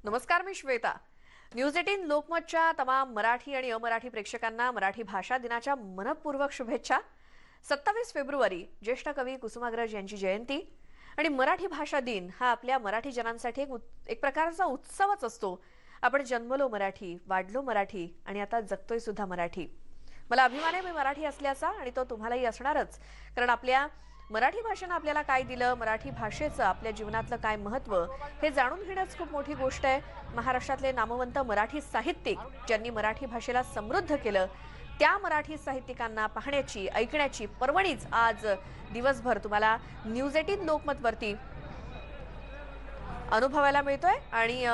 नमस्कार, मी श्वेता. न्यूज 18 लोकमतच्या तमाम मराठी आणि अमराठी प्रेक्षकांना मराठी भाषा दिनाच्या मनपूर्वक शुभेच्छा. 27 फेब्रुवारी ज्येष्ठ कवी कुसुमाग्रज यांची जयंती आणि मराठी भाषा दिन हा आपल्या मराठी जनांसाठी एक प्रकारचा उत्सवच असतो. आपण जन्मलो मराठी, वाढलो मराठी आणि आता जगतोय सुद्धा मराठी. मला अभिमान आहे मी मराठी असल्याचा आणि तो तुम्हालाही असणारच, कारण आपल्या मराठी भाषेने आपल्याला काय दिलं, मराठी भाषेचं आपल्या जीवनातलं काय महत्त्व हे जाणून घेणंच खूप मोठी गोष्ट आहे. महाराष्ट्रातले नामवंत मराठी साहित्यिक ज्यांनी मराठी भाषेला समृद्ध केलं, त्या मराठी साहित्यिकांना पाहण्याची, ऐकण्याची पर्वणीच आज दिवसभर तुम्हाला न्यूज 18 लोकमतवरती अनुभवायला मिळतोय. आणि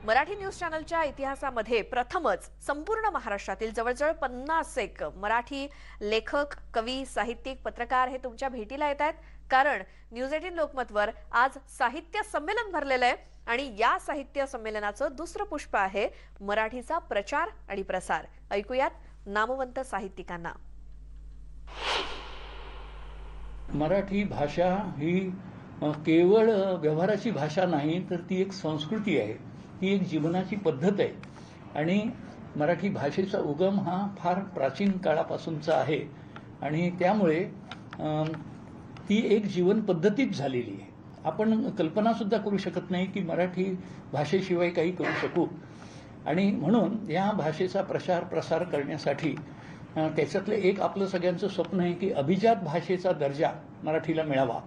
मराठी न्यूज चॅनलच्या इतिहासामध्ये प्रथमच संपूर्ण महाराष्ट्रातील जवळजवळ 50 मराठी लेखक, कवी, साहित्यिक, पत्रकार हे तुमच्या भेटीला येत आहेत, कारण न्यूज 18 लोकमतवर आज साहित्य संमेलन भरलेलं आहे आणि या साहित्य संमेलनाचं दुसरं पुष्प आहे मराठीचा प्रचार आणि प्रसार. ऐकूयात नामवंत साहित्यिकांना. मराठी भाषा ही केवळ व्यवहाराची भाषा नाही, तर ती एक संस्कृती आहे, ती एक जीवनाची पद्धत आहे. आणि मराठी भाषेचा उगम हा फार प्राचीन काळापासूनचा आहे आणि त्यामुळे ती एक जीवन पद्धतीच झालेली आहे. आपण कल्पनासुद्धा करू शकत नाही की मराठी भाषेशिवाय काही करू शकू. आणि म्हणून या भाषेचा प्रचार प्रसार करण्यासाठी त्याच्यातलं एक आपलं सगळ्यांचं स्वप्न आहे की अभिजात भाषेचा दर्जा मराठीला मिळावा,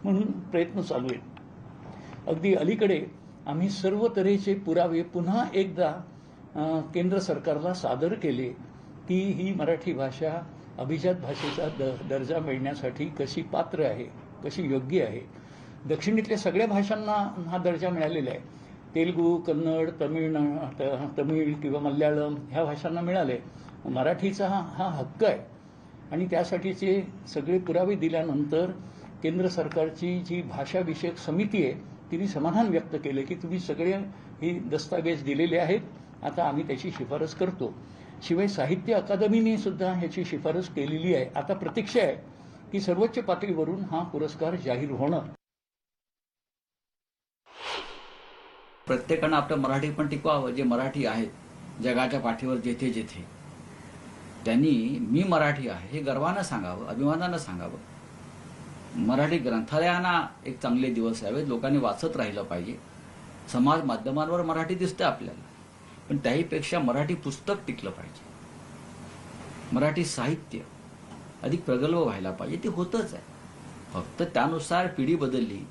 म्हणून प्रयत्न चालू आहेत. अगदी अलीकडे आम्ही सर्व तऱ्हेचे पुरावे पुन्हा एकदा केंद्र सरकारला सादर केले की ही मराठी भाषा अभिजात भाषेचा दर्जा मिळण्यासाठी कशी पात्र आहे, कशी योग्य आहे. दक्षिणेतल्या सगळ्या भाषांना हा दर्जा मिळालेला आहे. तेलुगू, कन्नड, तमिळ किंवा मल्याळम ह्या भाषांना मिळाले. मराठीचा हा हक्क आहे आणि त्यासाठीचे सगळे पुरावे दिल्यानंतर केंद्र सरकारची जी भाषाविषयक समिती आहे तिने समाधान व्यक्त केले की तुम्ही सगळे हे दस्तावेज दिलेले आहेत, आता आम्ही त्याची शिफारस करतो. शिवाय साहित्य अकादमीने सुद्धा ह्याची शिफारस केलेली आहे. आता प्रतीक्षा आहे की सर्वोच्च पातळीवरून हा पुरस्कार जाहीर होणं. प्रत्येकानं आपलं मराठी पण टिकवावं. जे मराठी आहेत जगाच्या पाठीवर जेथे जेथे, त्यांनी मी मराठी आहे हे गर्वानं सांगावं, अभिमानानं सांगावं. मराठी ग्रंथालयांना एक चांगले दिवस यावेत, लोकांनी वाचत राहिलं पाहिजे. समाज माध्यमांवर मराठी दिसतं आपल्याला, पण त्याहीपेक्षा मराठी पुस्तक टिकलं पाहिजे. मराठी साहित्य अधिक प्रगल्भ व्हायला पाहिजे. ते होतच आहे, फक्त त्यानुसार पिढी बदलली,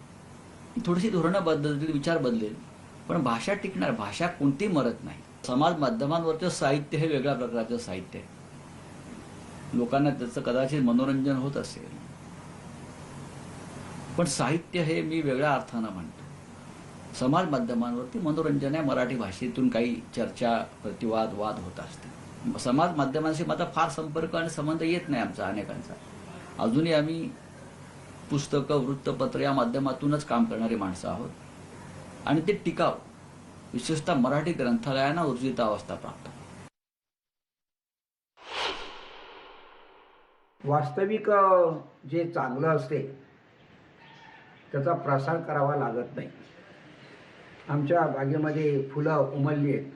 थोडीशी धोरणं बदलतील, विचार बदलेल, पण भाषा टिकणार. भाषा कोणतीही मरत नाही. समाज माध्यमांवरचं साहित्य हे वेगळ्या प्रकारचं साहित्य आहे. लोकांना त्याचं कदाचित मनोरंजन होत असेल, पण साहित्य हे मी वेगळ्या अर्थानं म्हणतो. समाज माध्यमांवरती मनोरंजन आहे. मराठी भाषेतून काही चर्चा, प्रतिवाद, वाद होत असते. समाज माध्यमांशी माझा फार संपर्क आणि संबंध येत नाही आमचा, अनेकांचा. अजूनही आम्ही पुस्तकं, वृत्तपत्र या माध्यमातूनच काम करणारी माणसं आहोत आणि ते टिकाव, विशेषतः मराठी ग्रंथालयांना ऊर्जितावस्था प्राप्त. वास्तविक जे चांगलं असते त्याचा प्रसार करावा लागत नाही. आमच्या बागेमध्ये फुलं उमलली आहेत.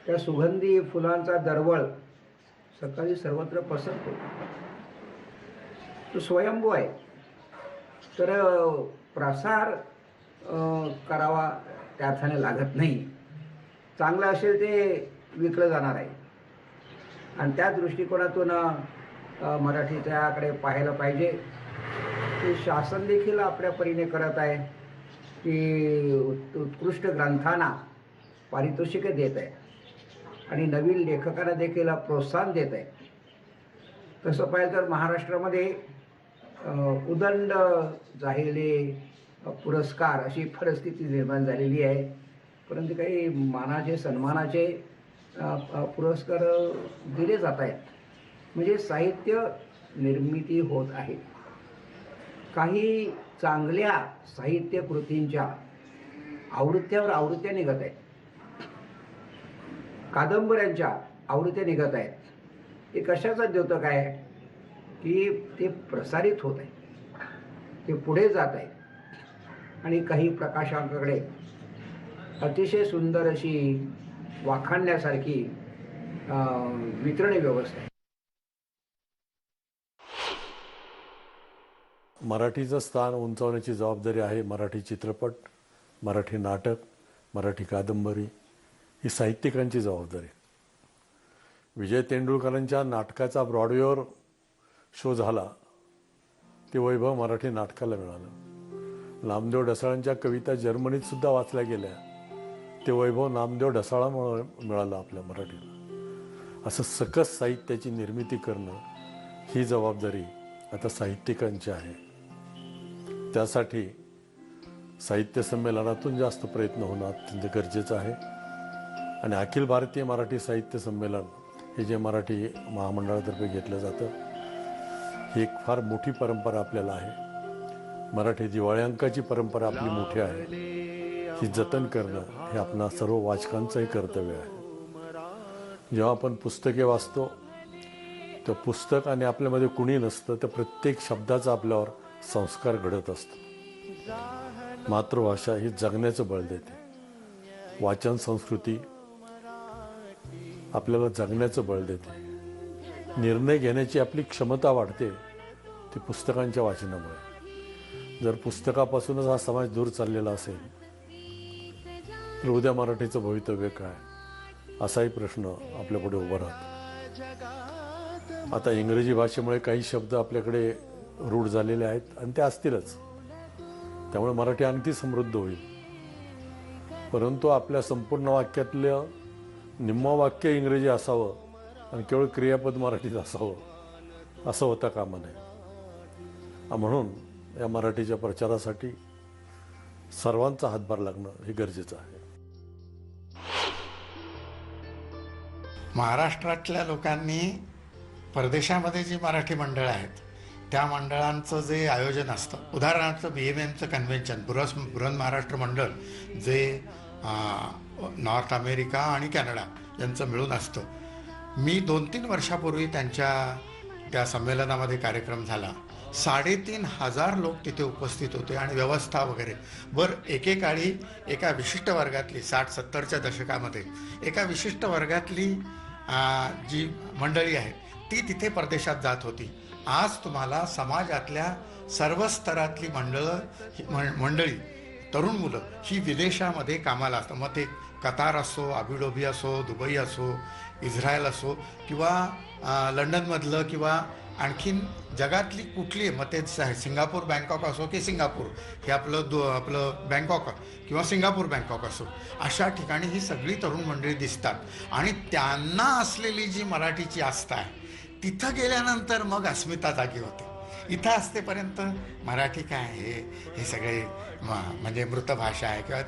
त्या सुगंधी फुलांचा दरवळ सकाळी सर्वत्र पसरतो. तो स्वयंभू आहे, तर प्रसार करावा त्या अर्थाने लागत नाही. चांगलं असेल ते विकलं जाणार आहे आणि त्या दृष्टिकोनातून मराठीच्याकडे पाहायला पाहिजे. की शासन देखील आपल्या परीने करत आहे की उत्कृष्ट ग्रंथांना पारितोषिके देत आहे आणि नवीन लेखकांना देखील प्रोत्साहन देत आहे. तसं पाहिलं तर महाराष्ट्रामध्ये उदंड जाहीरले पुरस्कार अशी परिस्थिती निर्माण झालेली आहे. परंतु काही मानाचे, सन्मानाचे पुरस्कार दिले जात आहेत. म्हणजे साहित्य निर्मिती होत आहे. काही चांगल्या साहित्य कृतींच्या आवृत्त्यावर आवृत्त्या निघत आहेत. कादंबऱ्यांच्या आवृत्त्या निघत आहेत. हे कशाचं द्योतक आहे की ते प्रसारित होत आहे, ते पुढे जात आहे आणि काही प्रकाशकांकडे अतिशय सुंदर अशी वाखाणण्यासारखी वितरणी व्यवस्था आहे. मराठीचं स्थान उंचावण्याची जबाबदारी आहे मराठी चित्रपट, मराठी नाटक, मराठी कादंबरी ही साहित्यिकांची जबाबदारी. विजय तेंडुलकरांच्या नाटकाचा ब्रॉडवेवर शो झाला ते वैभव मराठी नाटकाला मिळालं. नामदेव ढसाळांच्या कविता जर्मनीत सुद्धा वाचल्या गेल्या, ते वैभव नामदेव ढसाळामुळे मिळालं आपल्या मराठीला. असं सकस साहित्याची निर्मिती करणं ही जबाबदारी आता साहित्यिकांची आहे. त्यासाठी साहित्य संमेलनातून जास्त प्रयत्न होणं अत्यंत गरजेचं आहे. आणि अखिल भारतीय मराठी साहित्य संमेलन हे जे मराठी महामंडळातर्फे घेतलं जातं, ही एक फार मोठी परंपरा आपल्याला आहे. मराठी दिवाळी अंकाची परंपरा आपली मोठी आहे, ही जतन करणं हे आपणा सर्व वाचकांचंही कर्तव्य आहे. जेव्हा आपण पुस्तके वाचतो तर पुस्तक आणि आपल्यामध्ये कुणी नसतं, तर प्रत्येक शब्दाचा आपल्यावर संस्कार घडत असतो. मातृभाषा ही जगण्याचं बळ देते. वाचन संस्कृती आपल्याला जगण्याचं बळ देते. निर्णय घेण्याची आपली क्षमता वाढते ती पुस्तकांच्या वाचनामुळे. जर पुस्तकापासूनच हा समाज दूर चाललेला असेल तर उद्या मराठीचं भवितव्य काय, असाही प्रश्न आपल्यापुढे उभा राहतो. आता इंग्रजी भाषेमुळे काही शब्द आपल्याकडे रूढ झालेले आहेत आणि ते असतीलच, त्यामुळे मराठी आणखी समृद्ध होईल. परंतु आपल्या संपूर्ण वाक्यातलं निम्मं वाक्य इंग्रजी असावं आणि केवळ क्रियापद मराठीत असावं असं होता कामा नये. म्हणून या मराठीच्या प्रचारासाठी सर्वांचा हातभार लागणं हे गरजेचं आहे. महाराष्ट्रातल्या लोकांनी परदेशामध्ये जी मराठी मंडळं आहेत त्या मंडळांचं जे आयोजन असतं, उदाहरणार्थ BMMचं कन्व्हेन्शन, बृहन महाराष्ट्र मंडळ जे नॉर्थ अमेरिका आणि कॅनडा यांचं मिळून असतं. मी 2-3 वर्षापूर्वी त्या संमेलनामध्ये कार्यक्रम झाला. 3,500 लोक तिथे उपस्थित होते आणि व्यवस्था वगैरे. एकेकाळी एका विशिष्ट वर्गातली 60-70च्या दशकामध्ये एका विशिष्ट वर्गातली जी मंडळी आहे ती तिथे परदेशात जात होती. आज तुम्हाला समाजातल्या सर्व स्तरातली मंडळी तरुण मुलं ही विदेशामध्ये कामाला असतात. मग ते कतार असो, अबुधाबी असो, दुबई असो, इस्रायल असो किंवा लंडनमधलं किंवा आणखीन जगातली कुठली, मग ते सिंगापूर बँकॉक असो की सिंगापूर हे आपलं बँकॉक किंवा सिंगापूर बँकॉक असो, अशा ठिकाणी ही सगळी तरुण मंडळी दिसतात. आणि त्यांना असलेली जी मराठीची आस्था आहे तिथं गेल्यानंतर मग अस्मिता जागी होते. इथं असतेपर्यंत मराठी काय आहे, हे सगळे म्हणजे मृत भाषा आहे किंवा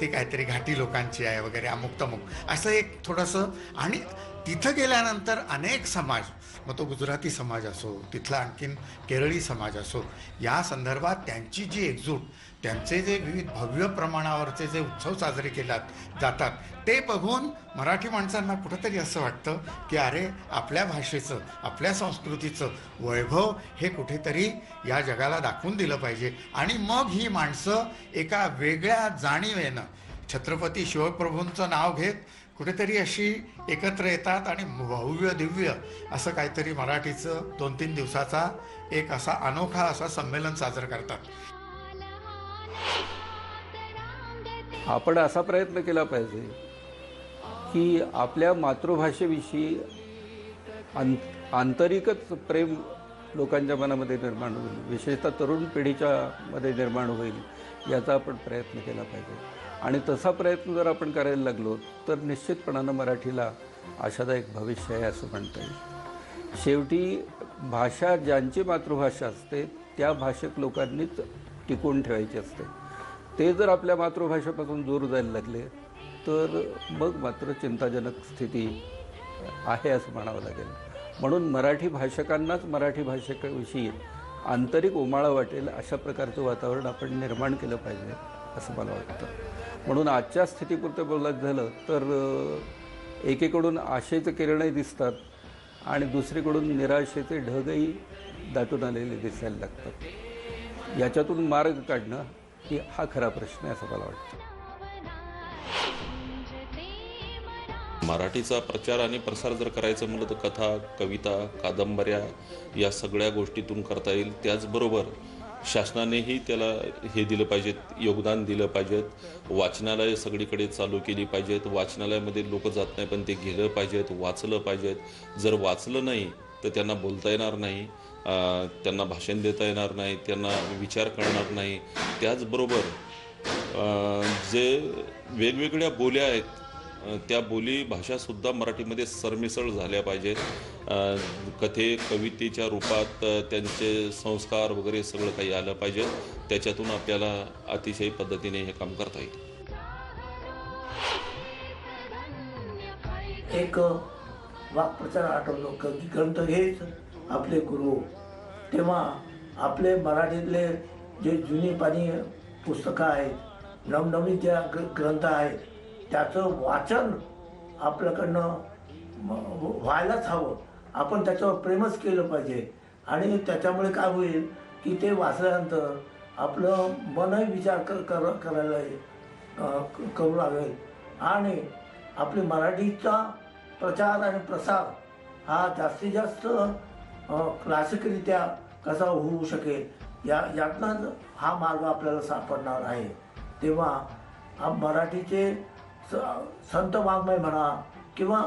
ते काहीतरी घाटी लोकांची आहे वगैरे, अमुक तमुक असं एक थोडंसं. आणि तिथं गेल्यानंतर अनेक समाज, मग तो गुजराती समाज असो, तिथला आणखीन केरळी समाज असो, या संदर्भात त्यांची जी एकजूट, त्यांचे जे विविध भव्य प्रमाणावरचे जे उत्सव साजरे केले जातात ते बघून मराठी माणसांना कुठंतरी असं वाटतं की अरे, आपल्या भाषेचं, आपल्या संस्कृतीचं वैभव हे कुठेतरी या जगाला दाखवून दिलं पाहिजे. आणि मग ही माणसं एका वेगळ्या जाणीवेनं छत्रपती शिवप्रभूंचं नाव घेत कुठेतरी अशी एकत्र येतात आणि भव्य दिव्य असं काहीतरी मराठीचं 2-3 दिवसाचा एक असा अनोखा असा संमेलन साजरं करतात. आपण असा प्रयत्न केला पाहिजे की आपल्या मातृभाषेविषयी आंतरिकच प्रेम लोकांच्या मनामध्ये निर्माण होईल, विशेषतः तरुण पिढीच्या मध्ये निर्माण होईल, याचा आपण प्रयत्न केला पाहिजे. आणि तसा प्रयत्न जर आपण करायला लागलो तर निश्चितपणानं मराठीला आशादायक भविष्य आहे असं म्हणता येईल. शेवटी भाषा ज्यांची मातृभाषा असते त्या भाषक लोकांनीच टिकवून ठेवायची असते. ते जर आपल्या मातृभाषेपासून दूर जायला लागले तर मग मात्र चिंताजनक स्थिती आहे असं म्हणावं लागेल. म्हणून मराठी भाषकांनाच मराठी भाषेविषयी आंतरिक उमाळा वाटेल अशा प्रकारचं वातावरण आपण निर्माण केलं पाहिजे असं मला वाटतं. म्हणून आजच्या स्थितीपुरतं बोलायचं झालं तर एकीकडून आशेचे किरणही दिसतात आणि दुसरीकडून निराशेचे ढगही दाटून आलेले दिसायला लागतात. याच्यातून मार्ग काढणं हा खरा प्रश्न आहे असं मला वाटतं. मराठीचा प्रचार आणि प्रसार जर करायचं म्हणलं तर कथा, कविता, कादंबऱ्या या सगळ्या गोष्टीतून करता येईल. त्याचबरोबर शासनानेही त्याला हे दिलं पाहिजेत, योगदान दिलं पाहिजेत. वाचनालय सगळीकडे चालू केली पाहिजेत. वाचनालयामध्ये लोक जात नाही पण ते गेलं पाहिजेत, वाचलं पाहिजेत. जर वाचलं नाही तर त्यांना बोलता येणार नाही, त्यांना भाषण देता येणार नाही, त्यांना विचार कळणार नाही. त्याचबरोबर जे वेगवेगळ्या बोल्या आहेत त्या बोली भाषासुद्धा मराठीमध्ये सरमिसळ झाल्या पाहिजेत. कथे कवितेच्या रूपात त्यांचे संस्कार वगैरे सगळं काही आलं पाहिजे. त्याच्यातून आपल्याला अतिशय पद्धतीने हे काम करता येईल. एक वाक्प्रचार आठवतो की ग्रंथ हेच आपले गुरु. तेव्हा आपले मराठीतले जे जुनी पानी पुस्तकं आहेत, नवनवीन ज्या ग्रंथ आहेत, त्याचं वाचन आपल्याकडनं व्हायलाच हवं. आपण त्याच्यावर प्रेमच केलं पाहिजे. आणि त्याच्यामुळे काय होईल की ते वाचल्यानंतर आपलं मनही विचार करायला करू लागेल आणि आपली मराठीचा प्रचार आणि प्रसार हा जास्तीत जास्त क्लासिकरित्या कसा होऊ शकेल यातनं हा मार्ग आपल्याला सापडणार आहे. तेव्हा मराठीचे संत वाङ्मय म्हणा किंवा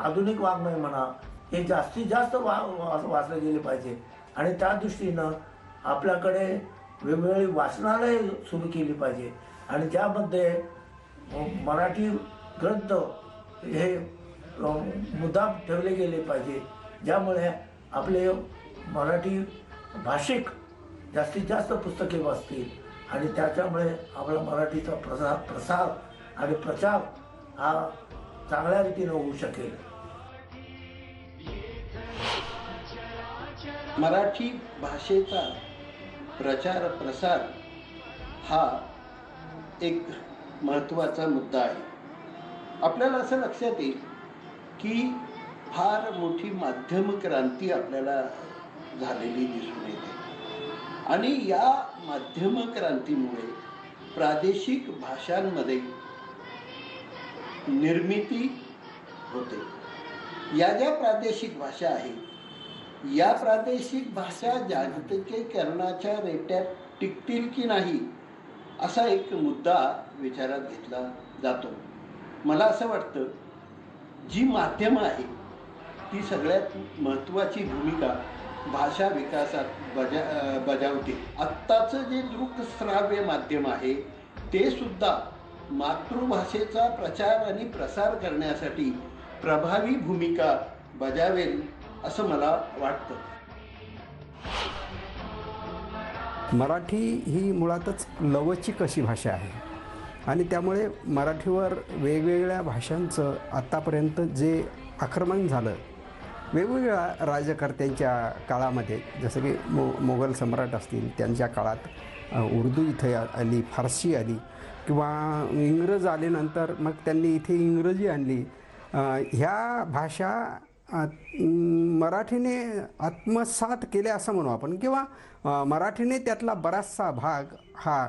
आधुनिक वाङ्मय म्हणा हे जास्तीत जास्त वाचले गेले पाहिजे. आणि त्या दृष्टीनं आपल्याकडे वेगवेगळी वाचनालय सुरू केली पाहिजे आणि त्यामध्ये मराठी ग्रंथ हे मुद्दाम ठेवले गेले पाहिजे, ज्यामुळे आपले मराठी भाषिक जास्तीत जास्त पुस्तके वाचतील आणि त्याच्यामुळे आपला मराठीचा प्रसार आणि प्रचार हा चांगल्या रीतीने होऊ शकेल. मराठी भाषेचा प्रचार प्रसार हा एक महत्त्वाचा मुद्दा आहे. आपल्याला असं लक्षात येईल की फार मोठी माध्यम क्रांती आपल्याला झालेली दिसून येते आणि या माध्यम क्रांतीमुळे प्रादेशिक भाषांमध्ये निर्मिती होते. या ज्या प्रादेशिक भाषा आहेत या प्रादेशिक भाषा जागतिकीकरणाच्या रेट्यात टिकतील की नाही असा एक मुद्दा विचारात घेतला जातो. मला असं वाटतं जी माध्यमं आहेत ती सगळ्यात महत्त्वाची भूमिका भाषा विकासात बजावते. आत्ताचं जे दृकश्राव्य माध्यम आहे ते सुद्धा मातृभाषेचा प्रचार आणि प्रसार करण्यासाठी प्रभावी भूमिका बजावेल असं मला वाटतं. मराठी ही मुळातच लवचिक अशी भाषा आहे आणि त्यामुळे मराठीवर वेगवेगळ्या भाषांचं आत्तापर्यंत जे आक्रमण झालं वेगवेगळ्या राज्यकर्त्यांच्या काळामध्ये, जसं की मोगल सम्राट असतील त्यांच्या काळात उर्दू इथं आली, फारसी आली किंवा इंग्रज आल्यानंतर मग त्यांनी इथे इंग्रजी आणली. ह्या भाषा मराठीने आत्मसात केल्या असं म्हणू आपण किंवा मराठीने त्यातला बराचसा भाग हा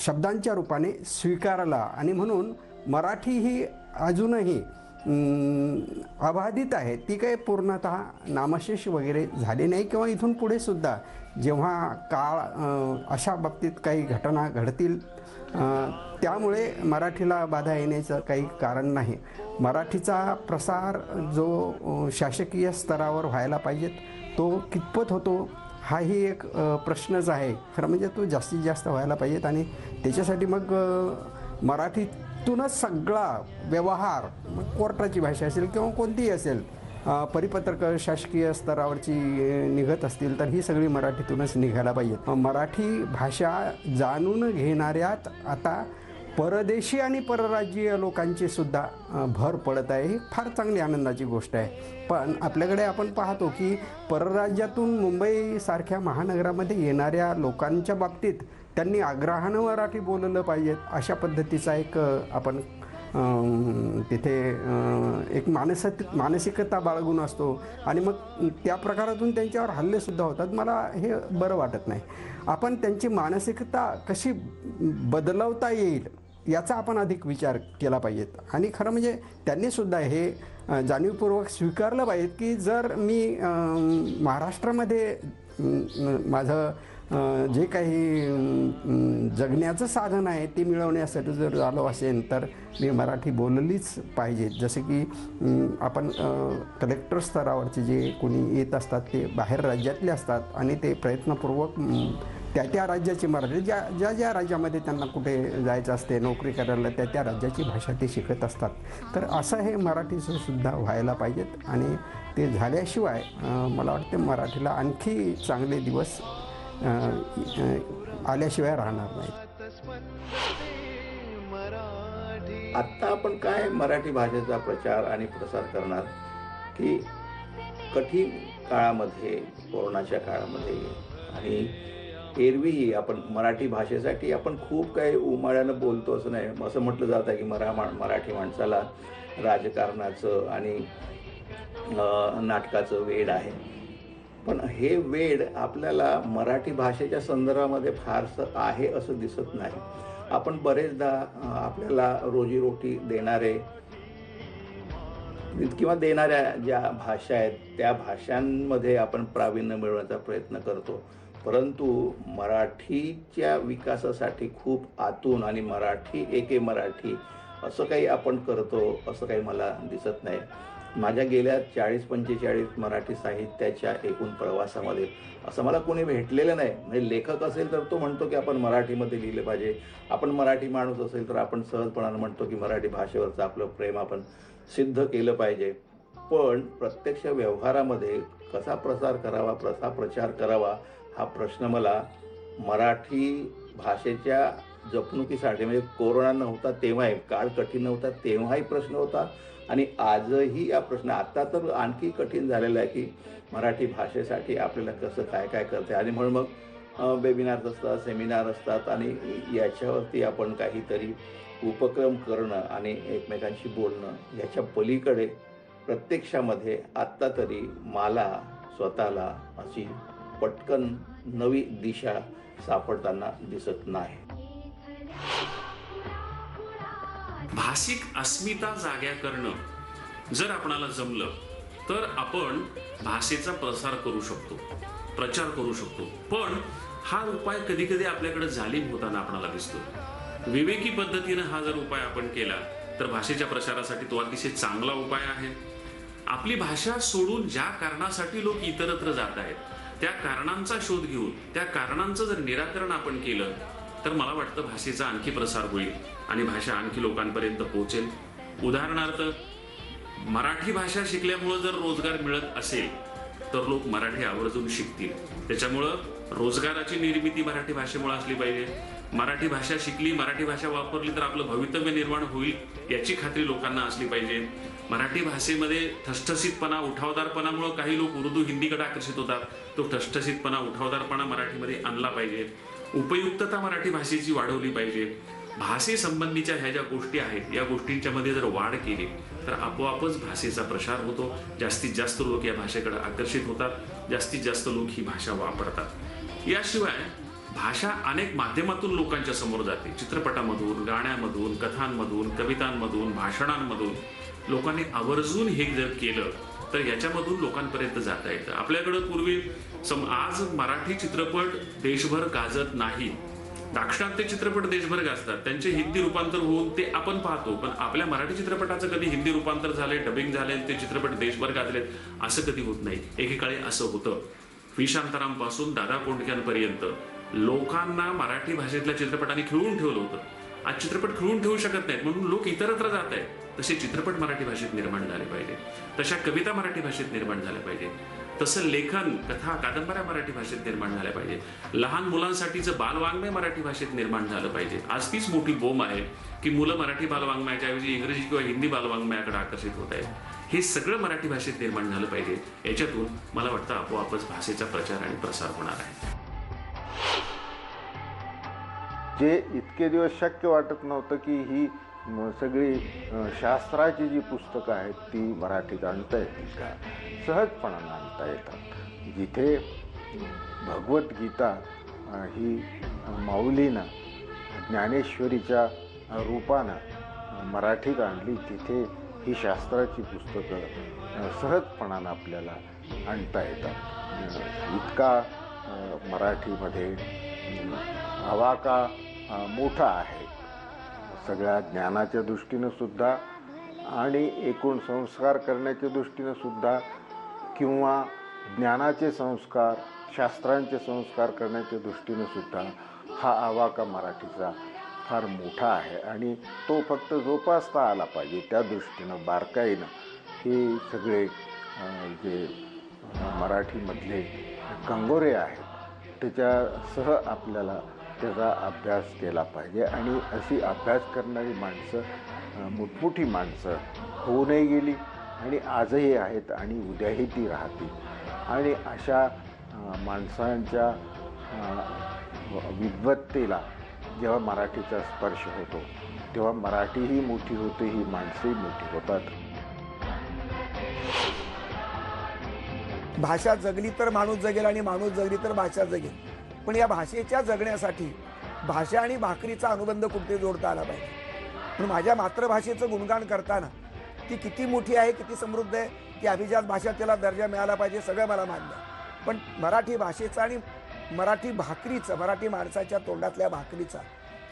शब्दांच्या रूपाने स्वीकारला आणि म्हणून मराठी ही अजूनही अबाधित आहे. ती काही पूर्णतः नामशेष वगैरे झाली नाही किंवा इथून पुढे सुद्धा जेव्हा काळ अशा बाबतीत काही घटना घडतील त्यामुळे मराठीला बाधा येण्याचं काही कारण नाही. मराठीचा प्रसार जो शासकीय स्तरावर व्हायला पाहिजेत तो कितपत होतो हाही एक प्रश्नच आहे. खरं म्हणजे तो जास्तीत जास्त व्हायला पाहिजेत आणि त्याच्यासाठी मग मराठीतूनच सगळा व्यवहार, मग कोर्टाची भाषा असेल किंवा कोणतीही असेल, परिपत्रक शासकीय स्तरावरची निघत असतील तर ही सगळी मराठीतूनच निघायला पाहिजे. मराठी भाषा जाणून घेणाऱ्यात आता परदेशी आणि परराज्यीय लोकांची सुद्धा भर पडत आहे. ही फार चांगली आनंदाची गोष्ट आहे. पण आपल्याकडे आपण पाहतो की परराज्यातून मुंबईसारख्या महानगरामध्ये येणाऱ्या लोकांच्या बाबतीत त्यांनी आग्रहानं मराठी बोललं पाहिजेत अशा पद्धतीचा एक आपण तिथे एक मानसिकता बाळगून असतो आणि मग त्या प्रकारातून त्यांच्यावर हल्लेसुद्धा होतात. मला हे बरं वाटत नाही. आपण त्यांची मानसिकता कशी बदलवता येईल याचा आपण अधिक विचार केला पाहिजेत आणि खरं म्हणजे त्यांनीसुद्धा हे जाणीवपूर्वक स्वीकारलं पाहिजे की जर मी महाराष्ट्रामध्ये माझं जे काही जगण्याचं साधन आहे ते मिळवण्यासाठी जर आलो असेल तर मी मराठी बोललीच पाहिजे. जसे की आपण कलेक्टर स्तरावरचे जे कोणी येत असतात ते बाहेर राज्यातले असतात आणि ते प्रयत्नपूर्वक त्या राज्याची मराठी ज्या राज्यामध्ये त्यांना कुठे जायचं असते नोकरी करायला त्या राज्याची भाषा ते शिकत असतात. तर असं हे मराठीचं सुद्धा व्हायला पाहिजेत आणि ते झाल्याशिवाय मला वाटतं मराठीला आणखी चांगले दिवस आल्याशिवाय राहणार नाहीत. आत्ता आपण काय मराठी भाषेचा प्रचार आणि प्रसार करणार की कठीण काळामध्ये, कोरोनाच्या काळामध्ये आणि एरवीही आपण मराठी भाषेसाठी आपण खूप काही उमाळ्यानं बोलतो असं नाही. असं म्हटलं जातं की मराठी माणसाला राजकारणाचं आणि नाटकाचं वेड आहे. पण हे वेड आपल्याला मराठी भाषेच्या संदर्भामध्ये फारसं आहे असं दिसत नाही. आपण बरेचदा आपल्याला रोजीरोटी देणारे किंवा देणाऱ्या ज्या भाषा आहेत त्या भाषांमध्ये आपण प्रावीण्य मिळवण्याचा प्रयत्न करतो, परंतु मराठीच्या विकासासाठी खूप आतून आणि मराठी एके मराठी असं काही आपण करतो असं काही मला दिसत नाही. माझ्या गेल्या 40-45 मराठी साहित्याच्या एकूण प्रवासामध्ये असं मला कोणी भेटलेलं नाही. म्हणजे लेखक असेल तर तो म्हणतो की आपण मराठीमध्ये लिहिलं पाहिजे, आपण मराठी माणूस असेल तर आपण सहजपणानं म्हणतो की मराठी भाषेवरचं आपलं प्रेम आपण सिद्ध केलं पाहिजे. पण प्रत्यक्ष व्यवहारामध्ये कसा प्रसार करावा, कसा प्रचार करावा हा प्रश्न मला मराठी भाषेच्या जपणुकीसाठी म्हणजे कोरोना नव्हता तेव्हाही, काळ कठीण नव्हता तेव्हाही प्रश्न होता आणि आजही हा प्रश्न आता तर आणखी कठीण झालेला आहे की मराठी भाषेसाठी आपल्याला कसं काय काय करते. आणि म्हणून मग वेबिनार्स असतात, सेमिनार असतात आणि याच्यावरती आपण काहीतरी उपक्रम करणं आणि एकमेकांशी बोलणं याच्या पलीकडे प्रत्यक्षामध्ये आत्ता तरी मला स्वतःला अशी पटकन नवी दिशा सापडताना दिसत नाही. भाषिक अस्मिता जाग्या करणं जर आपणाला जमलं तर आपण भाषेचा प्रसार करू शकतो, प्रचार करू शकतो. पण हा उपाय कधी कधी आपल्याकडे जालीम होताना आपणाला दिसतो. विवेकी पद्धतीनं हा जर उपाय आपण केला तर भाषेच्या प्रसारासाठी तो अतिशय चांगला उपाय आहे. आपली भाषा सोडून ज्या कारणासाठी लोक इतरत्र जात आहेत त्या कारणांचा शोध घेऊन त्या कारणांचं जर निराकरण आपण केलं तर मला वाटतं भाषेचा आणखी प्रसार होईल आणि भाषा आणखी लोकांपर्यंत पोहोचेल. उदाहरणार्थ, मराठी भाषा शिकल्यामुळं जर रोजगार मिळत असेल तर लोक मराठी आवर्जून शिकतील. त्याच्यामुळं रोजगाराची निर्मिती मराठी भाषेमुळे असली पाहिजे. मराठी भाषा शिकली, मराठी भाषा वापरली तर आपलं भवितव्य निर्माण होईल याची खात्री लोकांना असली पाहिजे. मराठी भाषेमध्ये ठसठसीतपणा, उठावदारपणामुळे काही लोक उर्दू हिंदीकडे आकर्षित होतात. तो ठसठसीतपणा, उठावदारपणा मराठीमध्ये आणला पाहिजे. उपयुक्तता मराठी भाषेची वाढवली पाहिजे. भाषेसंबंधीच्या ह्या ज्या गोष्टी आहेत या गोष्टींच्या मध्ये जर वाढ केली तर आपोआपच भाषेचा प्रसार होतो. जास्तीत जास्त लोक या भाषेकडे आकर्षित होतात, जास्तीत जास्त लोक ही भाषा वापरतात. याशिवाय भाषा अनेक माध्यमातून लोकांच्या समोर जाते. चित्रपटामधून, गाण्यामधून, कथांमधून, कवितांमधून, भाषणांमधून लोकांनी आवर्जून हे जर केलं तर याच्यामधून लोकांपर्यंत जाता येतं. आपल्याकडं पूर्वी आज मराठी चित्रपट देशभर गाजत नाही. दाक्षिणात्य चित्रपट देशभर गाजतात, त्यांचे हिंदी रूपांतर होऊन ते आपण पाहतो. पण आपल्या मराठी चित्रपटाचं कधी हिंदी रूपांतर झाले, डबिंग झाले, ते चित्रपट देशभर गाजलेत असं कधी होत नाही. एकेकाळी असं होतं. व्ही शांतारामपासून दादा कोंडक्यांपर्यंत लोकांना मराठी भाषेतल्या चित्रपटाने खिळवून ठेवलं होतं. आज चित्रपट खिळवून ठेवू शकत नाहीत म्हणून लोक इतरत्र जात आहेत. तसे चित्रपट मराठी भाषेत निर्माण झाले पाहिजे, तशा कविता मराठी भाषेत निर्माण झाल्या पाहिजे, तसं लेखन, कथा, कादंबऱ्या मराठी भाषेत निर्माण झाल्या पाहिजे. लहान मुलांसाठीचं बालवाङ्मय मराठी भाषेत निर्माण झालं पाहिजे. आज तीच मोठी बोंब आहे की मुलं मराठी बालवाङ्मयाच्या ऐवजी इंग्रजी किंवा हिंदी बालवाङ्मयाकडे आकर्षित होत आहेत. हे सगळं मराठी भाषेत निर्माण झालं पाहिजे. याच्यातून मला वाटतं आपोआपच भाषेचा प्रचार आणि प्रसार होणार आहे. जे इतके दिवस शक्य वाटत नव्हतं की ही सगळी शास्त्राची जी पुस्तकं आहेत ती मराठीत आणता येतील का, सहजपणानं आणता येतात. जिथे भगवद्गीता ही माऊलीनं ज्ञानेश्वरीच्या रूपानं मराठीत आणली तिथे ही शास्त्राची पुस्तकं सहजपणानं आपल्याला आणता येतात. इतका मराठीमध्ये आवाका मोठा आहे, सगळ्या ज्ञानाच्या दृष्टीनं सुद्धा आणि एकूण संस्कार करण्याच्या दृष्टीनं सुद्धा, किंवा ज्ञानाचे संस्कार, शास्त्रांचे संस्कार करण्याच्या दृष्टीनं सुद्धा हा आवाका मराठीचा फार मोठा आहे आणि तो फक्त जोपासता आला पाहिजे. त्या दृष्टीनं बारकाईनं हे सगळे जे मराठीमधले कंगोरे आहेत त्याच्यासह आपल्याला त्याचा अभ्यास केला पाहिजे. आणि अशी अभ्यास करणारी माणसं मोठमोठी माणसं होऊनही गेली आणि आजही आहेत आणि उद्याही ती राहतील. आणि अशा माणसांच्या विद्वत्तेला जेव्हा मराठीचा स्पर्श होतो तेव्हा मराठीही मोठी होते, ही माणसंही मोठी होतात. भाषा जगली तर माणूस जगेल आणि माणूस जगली तर भाषा जगेल. पण या भाषेच्या जगण्यासाठी भाषा आणि भाकरीचा अनुबंध कुठे जोडता आला पाहिजे. म्हणून माझ्या मातृभाषेचं गुणगान करताना ती किती मोठी आहे, किती समृद्ध आहे, ती अभिजात भाषा, त्याला दर्जा मिळाला पाहिजे, सगळं मला मान्य आहे. पण मराठी भाषेचा आणि मराठी भाकरीचा, मराठी माणसाच्या तोंडातल्या भाकरीचा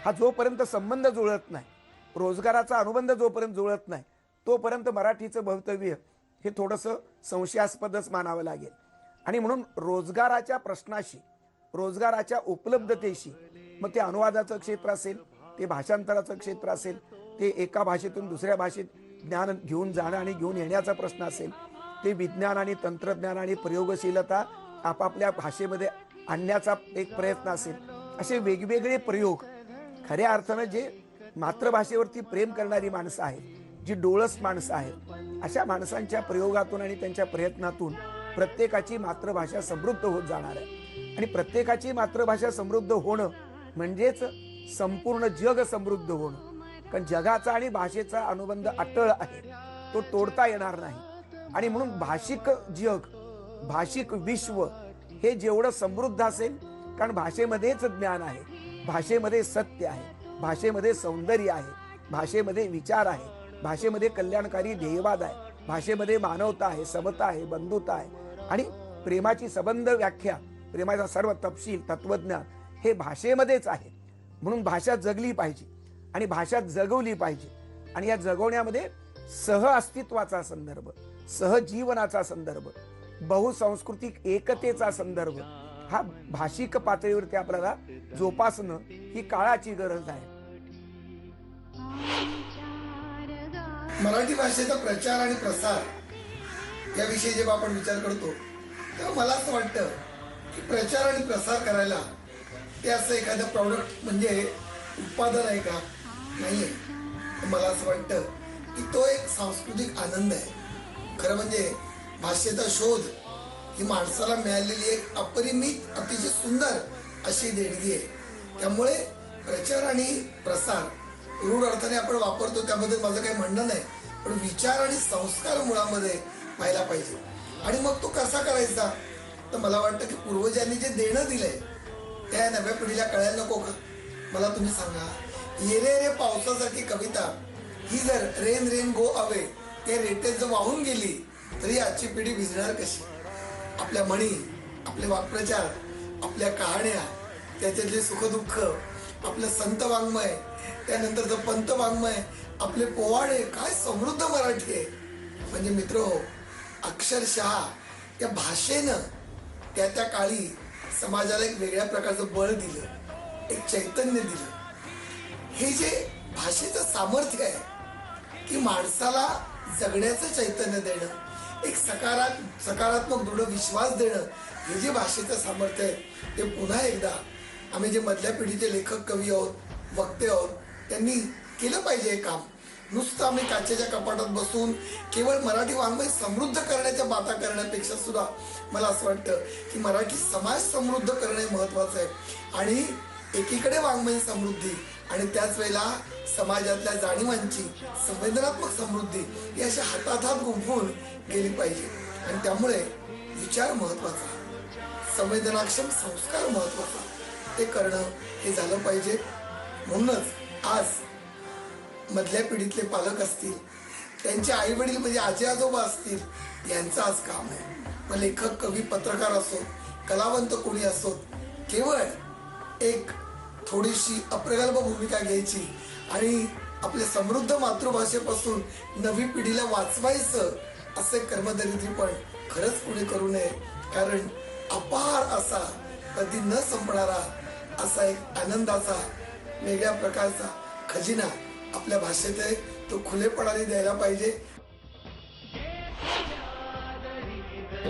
हा जोपर्यंत संबंध जुळत नाही, रोजगाराचा अनुबंध जोपर्यंत जुळत नाही, तोपर्यंत मराठीचं भवितव्य हे थोडंसं संशयास्पदच मानावं लागेल. आणि म्हणून रोजगाराच्या प्रश्नाशी, रोजगाराच्या उपलब्धतेशी, मग ते अनुवादाचं क्षेत्र असेल, ते भाषांतराचं क्षेत्र असेल, ते एका भाषेतून दुसऱ्या भाषेत ज्ञान घेऊन जाणं आणि घेऊन येण्याचा प्रश्न असेल, ते विज्ञान आणि तंत्रज्ञान आणि प्रयोगशीलता आपापल्या भाषेमध्ये आणण्याचा एक प्रयत्न असेल, असे वेगवेगळे प्रयोग खऱ्या अर्थानं जे मातृभाषेवरती प्रेम करणारी माणसं आहेत, जी डोळस माणसं आहेत, अशा माणसांच्या प्रयोगातून आणि त्यांच्या प्रयत्नातून प्रत्येकाची मातृभाषा समृद्ध होत जाणार आहे. आणि प्रत्येकाची मातृभाषा समृद्ध होणं म्हणजेच संपूर्ण जग समृद्ध होणं. कारण जगाचा आणि भाषेचा अनुबंध अटळ आहे, तो तोडता येणार नाही. आणि म्हणून भाषिक जग, भाषिक विश्व हे जेवढं समृद्ध असेल, कारण भाषेमध्येच ज्ञान आहे, भाषेमध्ये सत्य आहे, भाषेमध्ये सौंदर्य आहे, भाषेमध्ये विचार आहे, भाषेमध्ये कल्याणकारी ध्येयवाद आहे, भाषेमध्ये मानवता आहे, समता आहे, बंधुता आहे आणि प्रेमाची सबंध व्याख्या, प्रेमाचा सर्व तपशील, तत्वज्ञान हे भाषेमध्येच आहे. म्हणून भाषा जगली पाहिजे आणि भाषा जगवली पाहिजे. आणि या जगवण्यामध्ये सहअस्तित्वाचा संदर्भ, सहजीवनाचा संदर्भ, बहुसांस्कृतिक एकतेचा संदर्भ हा भाषिक पातळीवरती आपल्याला जोपासणं ही काळाची गरज आहे. मराठी भाषेचा प्रचार आणि प्रसार याविषयी जेव्हा आपण विचार करतो तेव्हा मला असं वाटतं की प्रचार आणि प्रसार करायला ते असं एखादं प्रॉडक्ट म्हणजे उत्पादन आहे का, नाही आहे. मला असं वाटतं की तो एक सांस्कृतिक आनंद आहे. खरं म्हणजे भाषेचा शोध ही माणसाला मिळालेली एक अपरिमित, अतिशय सुंदर अशी देणगी आहे. त्यामुळे प्रचार आणि प्रसार रूढ अर्थाने आपण वापरतो, त्याबद्दल माझं काही म्हणणं नाही, पण विचार आणि संस्कार मुळामध्ये व्हायला पाहिजे. आणि मग तो कसा करायचा, तर मला वाटतं की पूर्वजांनी जे देणं दिलंय त्या नव्या पिढीला कळायला नको का. मला तुम्ही सांगा, ये रे रे पावसासारखी कविता ही जर रेन रेन गो अवे त्या रेटेत जर वाहून गेली तरी आजची पिढी भिजणार कशी. आपल्या म्हणी, आपले वाक्प्रचार, आपल्या कहाण्या, त्याच्यातले सुखदुःख, आपलं संत वाङ्मय, त्यानंतरचं पंत वाङ्मय, आपले पोवाडे, काय समृद्ध मराठी आहे. म्हणजे मित्रहो, अक्षरशः त्या भाषेनं त्या त्या काळी समाजाला एक वेगळ्या प्रकारचं बळ दिलं, एक चैतन्य दिलं. हे जे भाषेचं सामर्थ्य आहे की माणसाला जगण्याचं चैतन्य देणं, एक सकारात्मक दृढ विश्वास देणं, हे जे भाषेचं सामर्थ्य आहे ते पुन्हा एकदा आम्ही जे मधल्या पिढीचे लेखक, कवी आहोत, वक्ते आहोत, त्यांनी केलं पाहिजे हे काम. नुसतं आम्ही काचेच्या कपाटात बसून केवळ मराठी वाङ्मय समृद्ध करण्याच्या बाता करण्यापेक्षा सुद्धा मला असं वाटतं की मराठी समाज समृद्ध करणे महत्त्वाचं आहे. आणि एकीकडे वाङ्मय समृद्धी आणि त्याच वेळेला समाजातल्या जाणीवांची संवेदनात्मक समृद्धी ही अशा हातात हात गुंफून गेली पाहिजे. आणि त्यामुळे विचार महत्त्वाचा, संवेदनाक्षम संस्कार महत्त्वाचा, ते करणं हे झालं पाहिजे. म्हणूनच आज मधल्या पिढीतले पालक असतील, त्यांचे आई वडील म्हणजे आजी आजोबा असतील, यांचं आज काम आहे. मग लेखक, कवी, पत्रकार असो, कलावंत कोणी असो, केवळ एक थोडीशी अप्रगल्भ भूमिका घ्यायची आणि आपल्या समृद्ध मातृभाषेपासून नवी पिढीला वाचवायचं असे कर्मदरिद्री पण खरंच पुढे करू नये. कारण अपार असा, कधी न संपणारा असा एक आनंदाचा, वेगळ्या प्रकारचा खजिना आपल्या भाषेत आहे. तो खुलेपणाने द्यायला पाहिजे.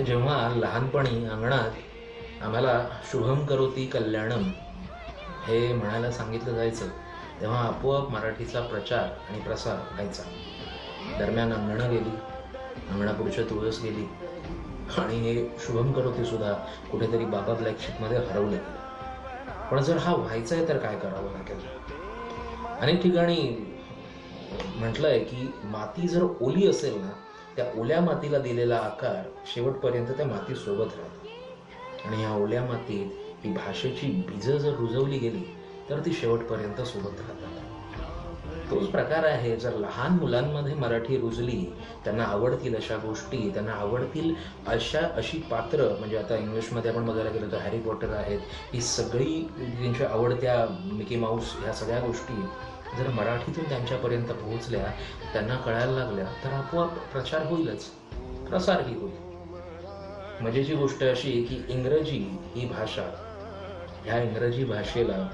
जेव्हा लहानपणी अंगणात आम्हाला शुभम करोती कल्याणम हे म्हणायला सांगितलं जायचं, तेव्हा आपोआप मराठीचा प्रचार आणि प्रसार व्हायचा. दरम्यान अंगणं गेली, अंगणापुढच्या तुळस गेली आणि हे शुभम करोती सुद्धा कुठेतरी बाबा ब्लॅक शीटमध्ये हरवले. पण जर हा व्हायचा आहे तर काय करावं लागेल? अनेक ठिकाणी म्हटलंय की माती जर ओली असेल ना, त्या ओल्या मातीला दिलेला आकार शेवटपर्यंत त्या माती सोबत राहते. आणि ह्या ओल्या मातीत ही भाषेची बीजं जर रुजवली गेली तर ती शेवटपर्यंत सोबत राहतात. तोच प्रकार आहे. जर लहान मुलांमध्ये मराठी रुजली, त्यांना आवडतील अशा गोष्टी, त्यांना आवडतील अशी पात्र, म्हणजे आता इंग्लिशमध्ये आपण बघायला गेलो तर हॅरी पॉटर आहेत, ही सगळी त्यांच्या आवडत्या मिकी माऊस, ह्या सगळ्या गोष्टी जर मराठीतून त्यांच्यापर्यंत पोहोचल्या, त्यांना कळायला लागल्या, तर आपोआप प्रचार होईलच, प्रसारही होईल. मजेची गोष्ट अशी आहे की इंग्रजी ही भाषा, ह्या इंग्रजी भाषेला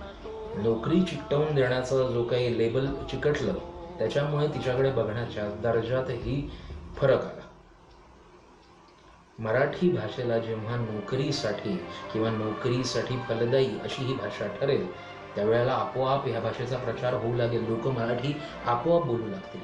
नोकरी चिकटवून देण्याचं जो काही लेबल चिकटलं, त्याच्यामुळे तिच्याकडे बघण्याच्या दर्जातही फरक आला. मराठी भाषेला जेव्हा नोकरीसाठी किंवा नोकरीसाठी फलदायी अशी ही भाषा ठरेल, त्यावेळेला आपोआप ह्या भाषेचा प्रचार होऊ लागेल. लोक मराठी आपोआप बोलू लागतील.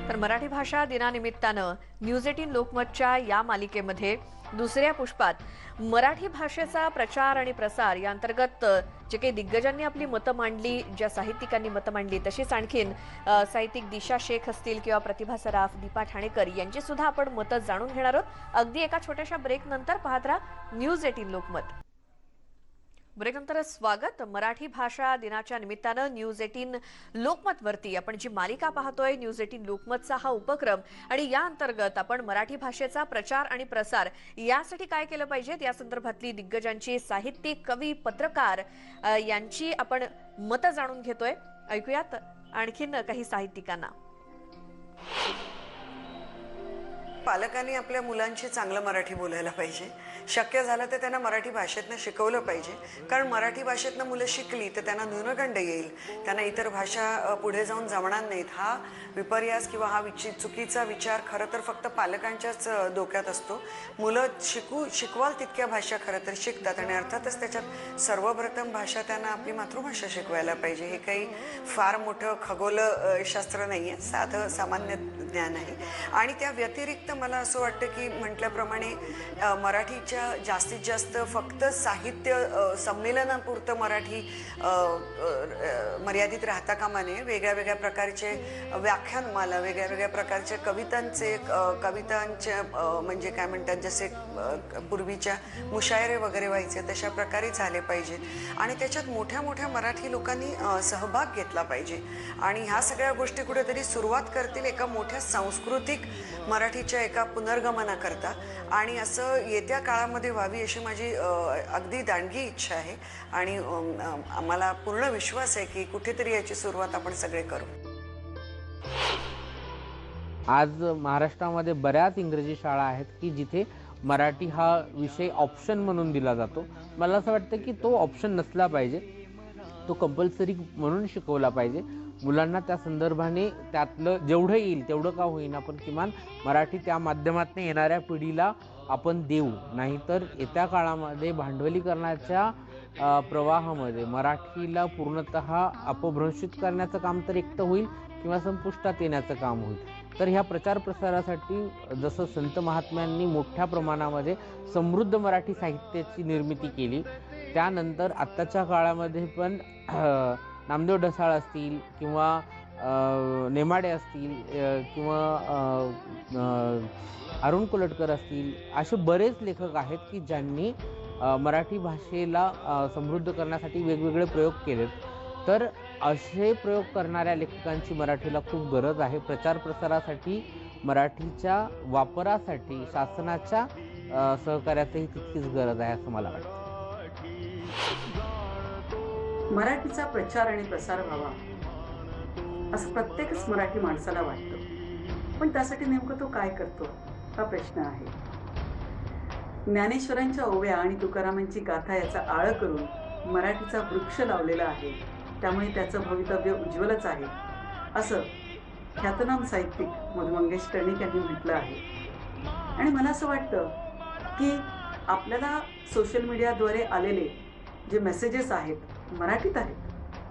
तर मराठी भाषा दिनानिमित्तानं न्यूज 18 लोकमतच्या या मालिकेमध्ये दुसऱ्या पुष्पात मराठी भाषेचा प्रचार आणि प्रसार या अंतर्गत जे काही दिग्गजांनी आपली मतं मांडली, ज्या साहित्यिकांनी मतं मांडली, तशीच आणखीन साहित्यिक दिशा शेख असतील किंवा प्रतिभा सराफ, दीपा ठाणेकर यांची सुद्धा आपण मतं जाणून घेणार आहोत. अगदी एका छोट्याशा ब्रेक नंतर पाहत राहा न्यूज 18 लोकमत. ब्रेकनंतर स्वागत. मराठी भाषा दिनाच्या निमित्तानं न्यूज 18 लोकमत वरती आपण जी मालिका पाहतोय, न्यूज 18 लोकमतचा हा उपक्रम, आणि या अंतर्गत आपण मराठी भाषेचा प्रचार आणि प्रसार यासाठी काय केलं पाहिजे या संदर्भातली दिग्गजांची, साहित्यिक, कवी, पत्रकार यांची आपण मतं जाणून घेतोय. ऐकूयात आणखीन काही साहित्यिकांना. पालकांनी आपल्या मुलांशी चांगलं मराठी बोलायला पाहिजे. शक्य झालं तर त्यांना मराठी भाषेतनं शिकवलं पाहिजे. कारण मराठी भाषेतनं मुलं शिकली तर त्यांना न्यूनगंड येईल, त्यांना इतर भाषा पुढे जाऊन जमणार नाहीत. हा विपर्यास किंवा हा चुकीचा विचार खरं तर फक्त पालकांच्याच डोक्यात असतो. मुलं शिकवाल तितक्या भाषा खरं तर शिकतात आणि अर्थातच त्याच्यात सर्वप्रथम भाषा त्यांना आपली मातृभाषा शिकवायला पाहिजे. हे काही फार मोठं खगोलशास्त्र नाही आहे, साधं सामान्य ज्ञान आहे. आणि त्या व्यतिरिक्त मला असं वाटतं की म्हटल्याप्रमाणे मराठीच्या जास्तीत जास्त फक्त साहित्य संमेलनापुरतं मराठी मर्यादित राहता कामा नये. वेगळ्या वेगळ्या प्रकारचे व्याख्यानमाला, वेगळ्या वेगळ्या प्रकारच्या कवितांचे म्हणजे काय म्हणतात, जसे पूर्वीच्या मुशायरे वगैरे व्हायचे तशा प्रकारे झाले पाहिजेत. आणि त्याच्यात मोठ्या मोठ्या मराठी लोकांनी सहभाग घेतला पाहिजे. आणि ह्या सगळ्या गोष्टी कुठेतरी सुरुवात करतील एका मोठ्या सांस्कृतिक मराठीच्या एका पुनर्गमनाकरता. आणि असं येत्या काळामध्ये व्हावी अशी माझी अगदी दांडगी इच्छा आहे. आणि आम्हाला पूर्ण विश्वास आहे की कुठेतरी याची सुरुवात आपण सगळे करू. आज महाराष्ट्रामध्ये बऱ्याच इंग्रजी शाळा आहेत की जिथे मराठी हा विषय ऑप्शन म्हणून दिला जातो. मला असं वाटतं की तो ऑप्शन नसला पाहिजे, तो कंपल्सरी म्हणून शिकवला पाहिजे. मुलांना त्या संदर्भाने त्यातलं जेवढं येईल तेवढं का होईना, पण किमान मराठी त्या माध्यमातून येणाऱ्या पिढीला आपण देऊ. नाहीतर येत्या काळामध्ये भांडवलीकरणाच्या प्रवाहामध्ये मराठीला पूर्णतः अपभ्रंशित करण्याचं काम तर एकटं होईल किंवा संपुष्टात येण्याचं काम होईल. तर ह्या प्रचार प्रसारासाठी जसं संत महात्म्यांनी मोठ्या प्रमाणामध्ये समृद्ध मराठी साहित्याची निर्मिती केली, त्यानंतर आत्ताच्या काळामध्ये पण नामदेव ढसाळ असतील किंवा नेमाडे असतील किंवा अरुण कोलटकर असतील, असे बरेच लेखक आहेत की ज्यांनी मराठी भाषेला समृद्ध करण्यासाठी वेगवेगळे प्रयोग केलेत. तर असे प्रयोग करणाऱ्या लेखकांची मराठीला खूप गरज आहे. प्रचार प्रसारासाठी, मराठीच्या वापरासाठी शासनाच्या सहकार्याचीही तितकीच गरज आहे असं मला वाटतं. मराठीचा प्रचार आणि प्रसार व्हावा असं प्रत्येकच मराठी माणसाला वाटतं, पण त्यासाठी नेमकं तो काय करतो हा प्रश्न आहे. ज्ञानेश्वरांच्या ओव्या आणि तुकारामांची गाथा याचा आळ करून मराठीचा वृक्ष लावलेला आहे, त्यामुळे त्याचं भवितव्य उज्ज्वलच आहे असं ख्यातनाम साहित्यिक मधु मंगेश कर्णिक यांनी म्हटलं आहे. आणि मला असं वाटतं की आपल्याला सोशल मीडियाद्वारे आलेले जे मेसेजेस आहेत मराठीत आहेत,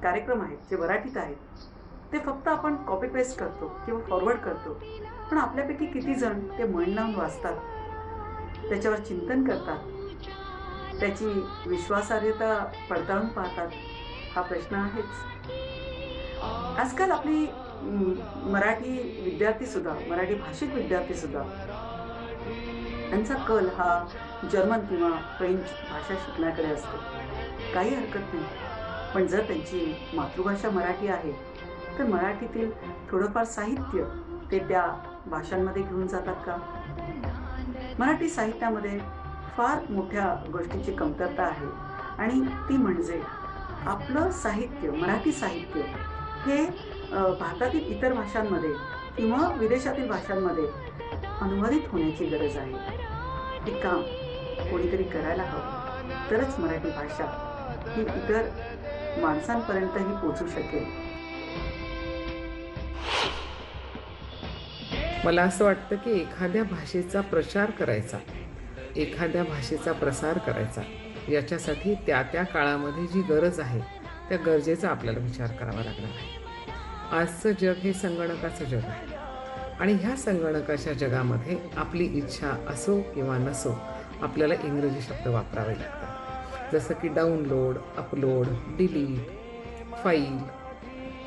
कार्यक्रम आहेत जे मराठीत आहेत, ते फक्त आपण कॉपी पेस्ट करतो किंवा फॉरवर्ड करतो, पण आपल्यापैकी किती जण ते मन लावून वाचतात, त्याच्यावर चिंतन करतात, त्याची विश्वासार्हता पडताळून पाहतात, हा प्रश्न आहेच. आजकाल आपली मराठी विद्यार्थीसुद्धा, मराठी भाषिक विद्यार्थीसुद्धा त्यांचा कल हा जर्मन किंवा फ्रेंच भाषा शिकण्याकडे असतो. काही हरकत नाही, पण जर त्यांची मातृभाषा मराठी आहे तर मराठीतील थोडंफार साहित्य ते त्या भाषांमध्ये घेऊन जातात का? मराठी साहित्यामध्ये फार मोठ्या गोष्टीची कमतरता आहे आणि ती म्हणजे आपलं साहित्य, मराठी साहित्य हे भारतातील इतर भाषांमध्ये किंवा विदेशातील भाषांमध्ये अनुवादित होण्याची गरज आहे. हे काम कोणीतरी करायला हवं, तरच मराठी भाषा ही इतर माणसांपर्यंतही पोचू शकेल. मला असं वाटतं की एखाद्या भाषेचा प्रचार करायचा, एखाद्या भाषेचा प्रसार करायचा, याच्यासाठी त्या त्या काळामध्ये जी गरज आहे त्या गरजेचा आपल्याला विचार करावा लागणार आहे. आजचं जग हे संगणकाचं जग आहे आणि ह्या संगणकाच्या जगामध्ये आपली इच्छा असो किंवा नसो आपल्याला इंग्रजी शब्द वापरावे लागतात. जसं की डाउनलोड, अपलोड, डिलीट, फाईल,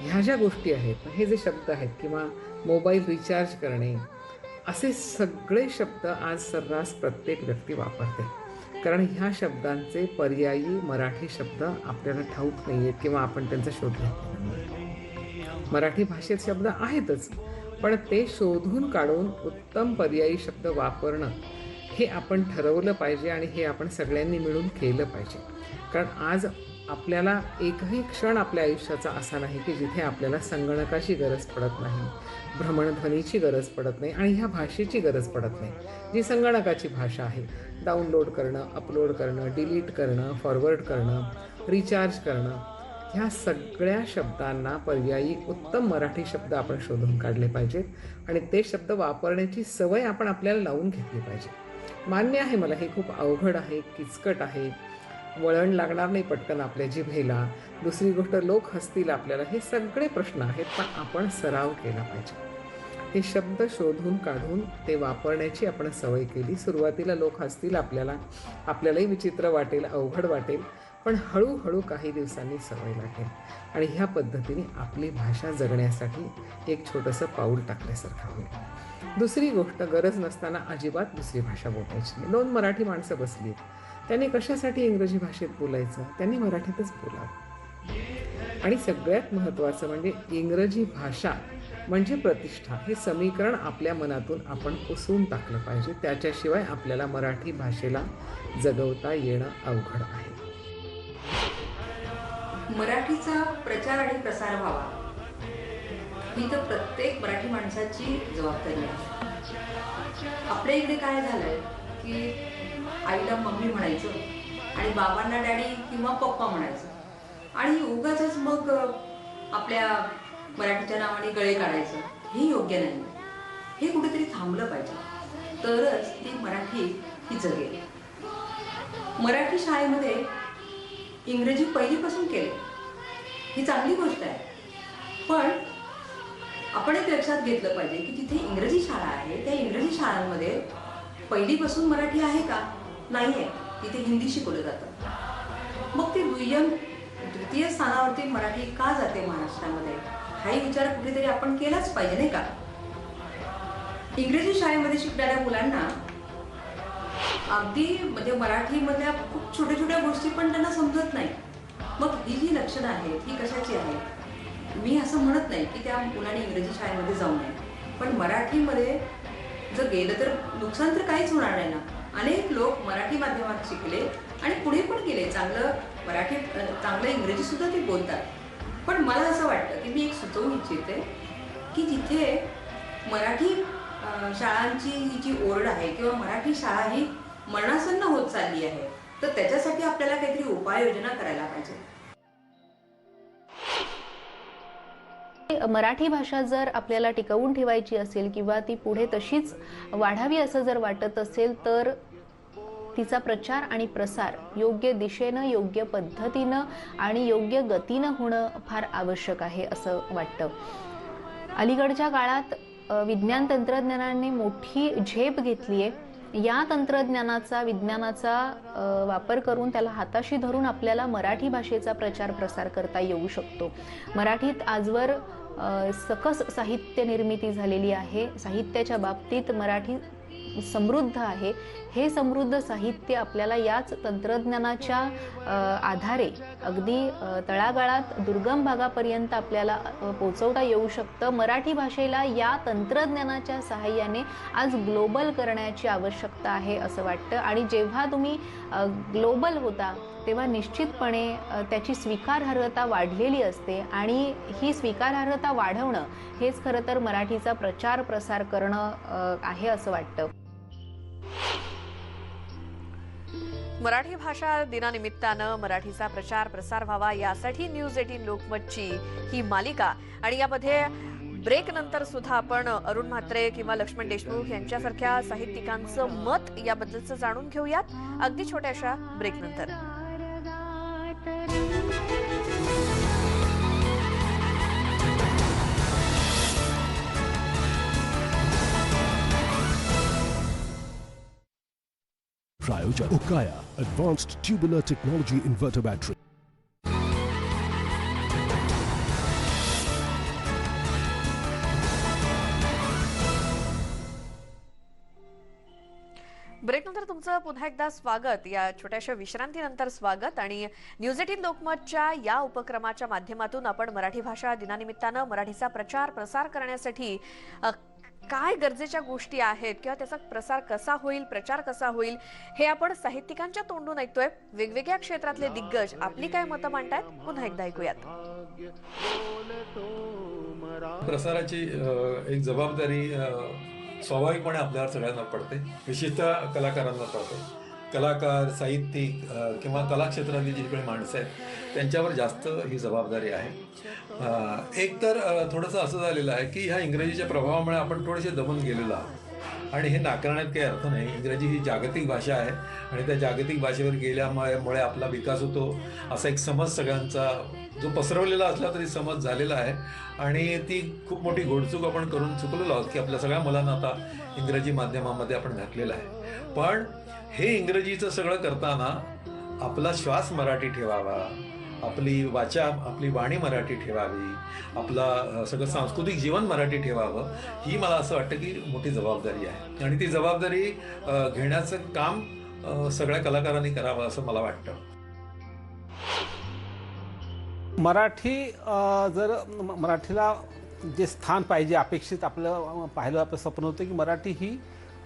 ह्या ज्या गोष्टी आहेत, हे जे शब्द आहेत, किंवा मोबाईल रिचार्ज करणे, असे सगळे शब्द आज सर्रास प्रत्येक व्यक्ती वापरते. कारण ह्या शब्दांचे पर्यायी मराठी शब्द आपल्याला ठाऊक नाही आहेत किंवा आपण त्यांचा शोध घेतलेला नाही. मराठी भाषेत शब्द आहेतच, पण ते शोधून काढून उत्तम पर्यायी शब्द वापरणं हे आपण ठरवलं पाहिजे आणि हे आपण सगळ्यांनी मिळून केलं पाहिजे. कारण आज आपल्याला एकही क्षण आपल्या आयुष्याचा असा नाही की जिथे आपल्याला संगणकाची गरज पडत नाही, भ्रमणध्वनीची गरज पडत नाही आणि ह्या भाषेची गरज पडत नाही, जी संगणकाची भाषा आहे. डाउनलोड करणं, अपलोड करणं, डिलीट करणं, फॉरवर्ड करणं, रिचार्ज करणं, ह्या सगळ्या शब्दांना पर्यायी उत्तम मराठी शब्द आपण शोधून काढले पाहिजेत आणि ते शब्द वापरण्याची सवय आपण आपल्याला लावून घेतली पाहिजे. मान्य आहे मला हे खूप अवघड आहे, किचकट आहे, वळण लागणार नाही पटकन आपल्या जिभेला, दुसरी गोष्ट लोक हसतील आपल्याला, हे सगळे प्रश्न आहेत, पण आपण सराव केला पाहिजे. हे शब्द शोधून काढून ते वापरण्याची आपण सवय केली. सुरुवातीला लोक हसतील आपल्याला, आपल्यालाही विचित्र वाटेल, अवघड वाटेल, पण हळूहळू काही दिवसांनी सवय लागेल आणि ह्या पद्धतीने आपली भाषा जगण्यासाठी एक छोटंसं पाऊल टाकल्यासारखं होईल. दुसरी गोष्ट, गरज नसताना अजिबात दुसरी भाषा बोलायची नाही. 2 मराठी माणसं बसली, त्यांनी कशासाठी इंग्रजी भाषेत बोलायचं? त्यांनी मराठीतच बोलावं. आणि सगळ्यात महत्त्वाचं म्हणजे इंग्रजी भाषा म्हणजे प्रतिष्ठा, हे समीकरण आपल्या मनातून आपण पुसून टाकलं पाहिजे. त्याच्याशिवाय आपल्याला मराठी भाषेला जगवता येणं अवघड आहे. मराठीचा प्रचार आणि प्रसार व्हावा ही तर प्रत्येक मराठी माणसाची जबाबदारी आहे. आपल्या इकडे काय झालंय की आईला मम्मी म्हणायचं आणि बाबांना डॅडी किंवा पप्पा म्हणायचं आणि उगाचच मग आपल्या मराठीच्या नावाने गळे काढायचं, हे योग्य नाही. हे कुठेतरी थांबलं पाहिजे, तरच ती मराठी ही जगेल. मराठी शाळेमध्ये इंग्रजी पहिलीपासून केले ही चांगली गोष्ट आहे, पण आपण एक लक्षात घेतलं पाहिजे की जिथे इंग्रजी शाळा आहे त्या इंग्रजी शाळांमध्ये पहिलीपासून मराठी आहे का? नाही आहे. तिथे हिंदी शिकवलं जातं. मग ती द्वितीय स्थानावरती मराठी का जाते महाराष्ट्रामध्ये, हाही विचार कुठेतरी आपण केलाच पाहिजे, नाही का? इंग्रजी शाळेमध्ये शिकणाऱ्या मुलांना अगदी म्हणजे मराठीमधल्या खूप छोट्या छोट्या गोष्टी पण त्यांना समजत नाही. मग ही जी लक्षणं आहेत ही कशाची आहेत? मी असं म्हणत नाही की त्या मुलांनी इंग्रजी शाळेमध्ये जाऊ नये, पण मराठीमध्ये जर गेलं तर नुकसान तर काहीच होणार नाही ना. अनेक लोक मराठी माध्यमात शिकले आणि पुढे पण गेले, चांगलं मराठी चांगलं इंग्रजी सुद्धा ते बोलतात. पण मला असं वाटतं की मी एक सुचवू इच्छिते की जिथे मराठी शाळांची जी ओरड आहे किंवा मराठी शाळा ही मरणासन्न होत चालली आहे, तर त्याच्यासाठी आपल्याला काहीतरी उपाययोजना करायला पाहिजे. मराठी भाषा जर आपल्याला टिकवून ठेवायची असेल किंवा ती पुढे तशीच वाढावी असं जर वाटत असेल, तर तिचा प्रचार आणि प्रसार योग्य दिशेनं, योग्य पद्धतीनं आणि योग्य गतीनं होणं फार आवश्यक आहे असं वाटतं. अलीकडच्या काळात विज्ञान तंत्रज्ञानाने मोठी झेप घेतली आहे. या तंत्रज्ञानाचा, विज्ञानाचा वापर करून त्याला हाताशी धरून आपल्याला मराठी भाषेचा प्रचार प्रसार करता येऊ शकतो. मराठीत आजवर सकस साहित्य निर्मिती झालेली आहे. साहित्याच्या बाबतीत मराठी समृद्ध आहे. हे समृद्ध साहित्य आपल्याला याच तंत्रज्ञानाच्या आधारे अगदी तळागाळात दुर्गम भागापर्यंत आपल्याला पोहोचवता येऊ शकतं. मराठी भाषेला या तंत्रज्ञानाच्या सहाय्याने आज ग्लोबल करण्याची आवश्यकता आहे असं वाटतं. आणि जेव्हा तुम्ही ग्लोबल होता तेव्हा निश्चितपणे त्याची स्वीकारार्हता वाढलेली असते आणि ही स्वीकारार्हता वाढवणं हेच खरं तर मराठीचा प्रचार प्रसार करणं आहे असं वाटतं. मराठी भाषा दिनानिमित्तानं मराठीचा प्रचार प्रसार व्हावा यासाठी न्यूज 18 लोकमतची ही मालिका. आणि यामध्ये ब्रेक नंतर सुद्धा आपण अरुण म्हात्रे किंवा लक्ष्मण देशमुख यांच्यासारख्या साहित्यिकांचं मत याबद्दलचं जाणून घेऊयात अगदी छोट्याशा ब्रेक नंतर. प्रायोजक उकाया advanced tubular technology inverter battery. ब्रेकनंतर तुमचं पुन्हा एकदा स्वागत. या छोट्याशा विश्रांतीनंतर स्वागत. आणि न्यूज 18 लोकमतच्या या उपक्रमाच्या माध्यमातून आपण मराठी भाषा दिनानिमित्तानं मराठीचा प्रचार प्रसार करण्यासाठी काय गरजेच्या गोष्टी आहेत किंवा त्याचा प्रसार कसा होईल, प्रचार कसा होईल, हे आपण साहित्यिकांच्या तोंडून ऐकतोय. वेगवेगळ्या क्षेत्रातले दिग्गज आपली काय मतं मांडतायत, पुन्हा एकदा ऐकूयात. प्रसाराची एक जबाबदारी स्वाभाविकपणे आपल्याला सगळ्यांना पडते, विशेषतः कलाकारांना पडते. कलाकार, साहित्यिक किंवा कला क्षेत्रातली जी काही माणसं आहेत त्यांच्यावर जास्त ही जबाबदारी आहे. एक तर थोडंसं असं झालेलं आहे की ह्या इंग्रजीच्या प्रभावामुळे आपण थोडेसे दमून गेलेलो आहोत आणि हे नाकारण्यात काही अर्थ नाही. इंग्रजी ही जागतिक भाषा आहे आणि त्या जागतिक भाषेवर गेल्यामुळे आपला विकास होतो असा एक समज सगळ्यांचा जो पसरवलेला असला तरी समज झालेला आहे. आणि ती खूप मोठी घोडचूक आपण करून चुकलेलो आहोत की आपल्या सगळ्या मुलांना आता इंग्रजी माध्यमामध्ये आपण घातलेलं आहे. पण हे इंग्रजीचं सगळं करताना आपला श्वास मराठी ठेवावा, आपली वाचा, आपली वाणी मराठी ठेवावी, आपला सगळं सांस्कृतिक जीवन मराठी ठेवावं, ही मला असं वाटतं की मोठी जबाबदारी आहे. आणि ती जबाबदारी घेण्याचं काम सगळ्या कलाकारांनी करावं असं मला वाटतं. मराठीला जे स्थान पाहिजे अपेक्षित आपलं पाहिलं आपलं स्वप्न होतं की मराठी ही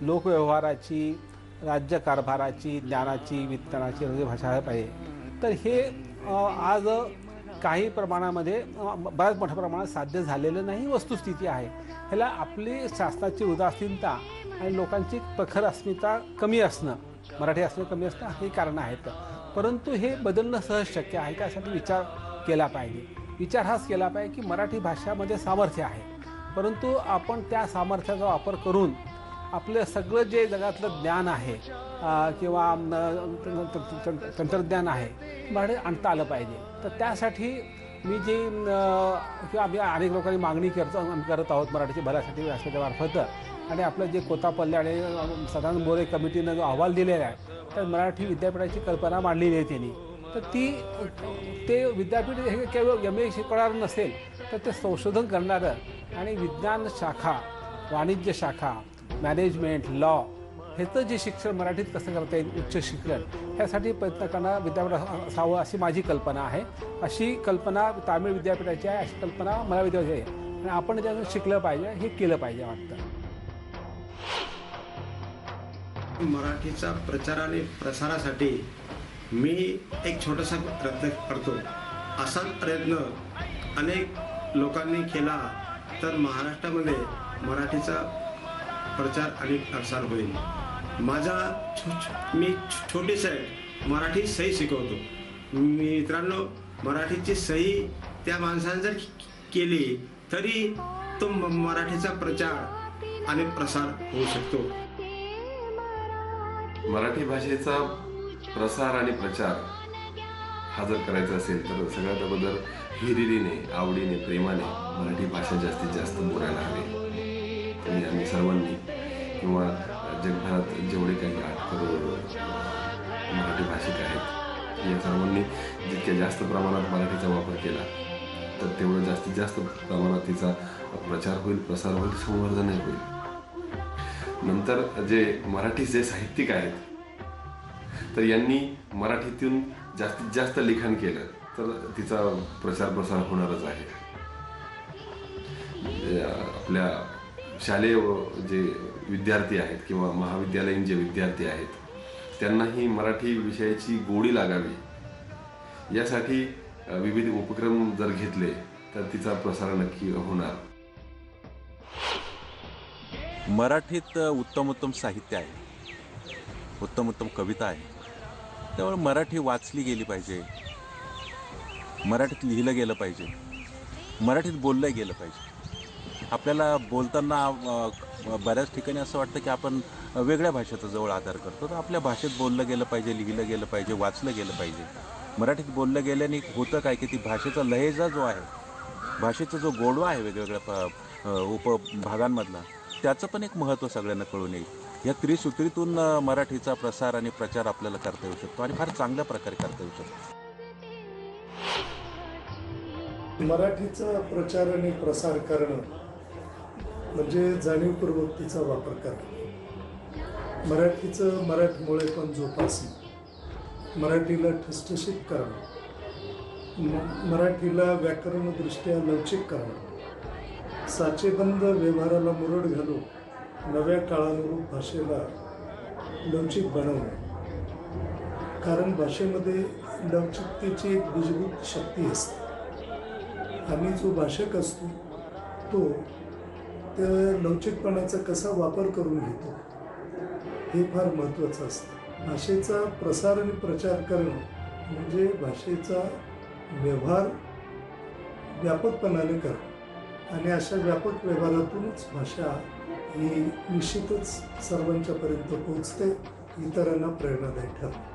लोकव्यवहाराची, राज्यकारभाराची, ज्ञानाची, विज्ञानाची भाषा पाहिजे. तर हे आज काही प्रमाणामध्ये बऱ्याच मोठ्या प्रमाणात साध्य झालेलं नाही, वस्तुस्थिती आहे. ह्याला आपली शासनाची उदासीनता आणि लोकांची प्रखर अस्मिता कमी असणं, मराठी असणं कमी असणं हे कारणं आहेत. परंतु हे बदलणं सहज शक्य आहे. त्यासाठी विचार केला पाहिजे. विचार हाच केला पाहिजे की मराठी भाषामध्ये सामर्थ्य आहे, परंतु आपण त्या सामर्थ्याचा वापर करून आपलं सगळं जे जगातलं ज्ञान आहे किंवा तंत्रज्ञान आहे मराठी आणता आलं पाहिजे. तर त्यासाठी मी जे किंवा आम्ही अनेक लोकांनी मागणी करत आहोत मराठीच्या भल्यासाठी व्यासपीठामार्फत. आणि आपलं जे कोतापल्ले आणि सदानंद मोरे कमिटीनं जो अहवाल दिलेला आहे तर मराठी विद्यापीठाची कल्पना मांडलेली आहे त्यांनी. तर ते विद्यापीठ हे केवळ MA शिकवणारं नसेल तर ते संशोधन करणारं आणि विज्ञान शाखा, वाणिज्य शाखा, मॅनेजमेंट, लॉ ह्याचं जे शिक्षण मराठीत कसं करता येईल उच्च शिक्षण ह्यासाठी प्रयत्न करणं विद्यापीठ असावं अशी माझी कल्पना आहे. अशी कल्पना तामिळ विद्यापीठाची आहे, अशी कल्पना मला विद्यापीठाची आहे आणि आपण त्यातून शिकलं पाहिजे, हे केलं पाहिजे वाटतं. मराठीचा प्रचार आणि प्रसारासाठी मी एक छोटासा प्रयत्न करतो. असाच प्रयत्न अनेक लोकांनी केला तर महाराष्ट्रामध्ये मराठीचा प्रचार आणि प्रसार होईल. मी छोटीच आहे, मराठी सही शिकवतो. मित्रांनो, मराठीची सही त्या माणसाने जर केली तरी तो मराठीचा प्रचार आणि प्रसार होऊ शकतो. मराठी भाषेचा प्रसार आणि प्रचार हा जर करायचा असेल तर सगळ्यात अगोदर हिरिरीने, आवडीने, प्रेमाने मराठी भाषा जास्तीत जास्त बोलायला हवी. तुम्ही आम्ही सर्वांनी किंवा जगभरात जेवढे काही 8 करोड मराठी भाषिक आहेत या सर्वांनी जितक्या जास्त प्रमाणात मराठीचा वापर केला तर तेवढं जास्तीत जास्त प्रमाणात तिचा प्रचार होईल, प्रसार होईल, संवर्धनही होईल. नंतर जे मराठी जे साहित्यिक आहेत तर यांनी मराठीतून जास्तीत जास्त लिखाण केलं तर तिचा प्रचार प्रसार होणारच आहे. आपल्या शालेय जे विद्यार्थी आहेत किंवा महाविद्यालयीन जे विद्यार्थी आहेत त्यांनाही मराठी विषयाची गोडी लागावी यासाठी विविध उपक्रम जर घेतले तर तिचा प्रसार नक्की होणार. मराठीत उत्तम उत्तम साहित्य आहे, उत्तम उत्तम कविता आहे. त्यामुळे मराठी वाचली गेली पाहिजे, मराठीत लिहिलं गेलं पाहिजे, मराठीत बोललं गेलं पाहिजे. आपल्याला बोलताना बऱ्याच ठिकाणी असं वाटतं की आपण वेगळ्या भाषेचा जवळ आधार करतो. तर आपल्या भाषेत बोललं गेलं पाहिजे, लिहिलं गेलं पाहिजे, वाचलं गेलं पाहिजे. मराठीत बोललं गेल्याने होतं काय की ती भाषेचा लहेजा जो आहे, भाषेचा जो गोडवा आहे वेगवेगळ्या उपभागांमधला, त्याचं पण एक महत्त्व सगळ्यांना कळून येईल. या त्रिसूत्रीतून मराठीचा प्रसार आणि प्रचार आपल्याला करता येऊ शकतो आणि फार चांगल्या प्रकारे करता येऊ शकतो. मराठीचा प्रचार आणि प्रसार करणं म्हणजे जाणीवपूर्वक तिचा वापर करणं, मराठीचं मराठमोळे पण जोपासणं, मराठीला ठसठशीत करणं, मराठीला व्याकरणदृष्ट्या लवचिक करणं, साचेबंद व्यवहाराला मुरड घालून नव्या काळानुरूप भाषेला लवचिक बनवणं. कारण भाषेमध्ये लवचिकतेची एक बीजभूत शक्ती असते आणि जो भाषक असतो तो त्या लवचिकपणाचा कसा वापर करून घेतो हे फार महत्त्वाचं असतं. भाषेचा प्रसार आणि प्रचार करणं म्हणजे भाषेचा व्यवहार व्यापकपणाने करणं आणि अशा व्यापक व्यवहारातूनच भाषा ही निश्चितच सर्वांच्यापर्यंत पोहोचते, इतरांना प्रेरणादायी ठरते.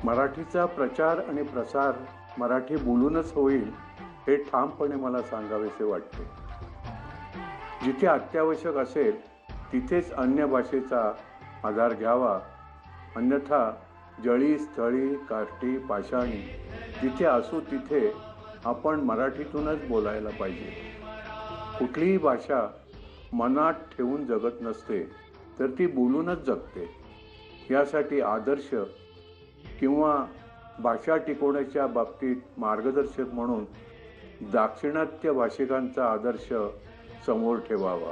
मराठीचा प्रचार आणि प्रसार मराठी बोलूनच होईल हे ठामपणे मला सांगावेसे वाटते. जिथे अत्यावश्यक असेल तिथेच अन्य भाषेचा आधार घ्यावा, अन्यथा जळी स्थळी काष्टी पाषाणी जिथे असू तिथे आपण मराठीतूनच बोलायला पाहिजे. कुठलीही भाषा मनात ठेवून जगत नसते तर ती बोलूनच जगते. यासाठी आदर्श किंवा भाषा टिकवण्याच्या बाबतीत मार्गदर्शक म्हणून दाक्षिणात्य भाषिकांचा आदर्श समोर ठेवावा.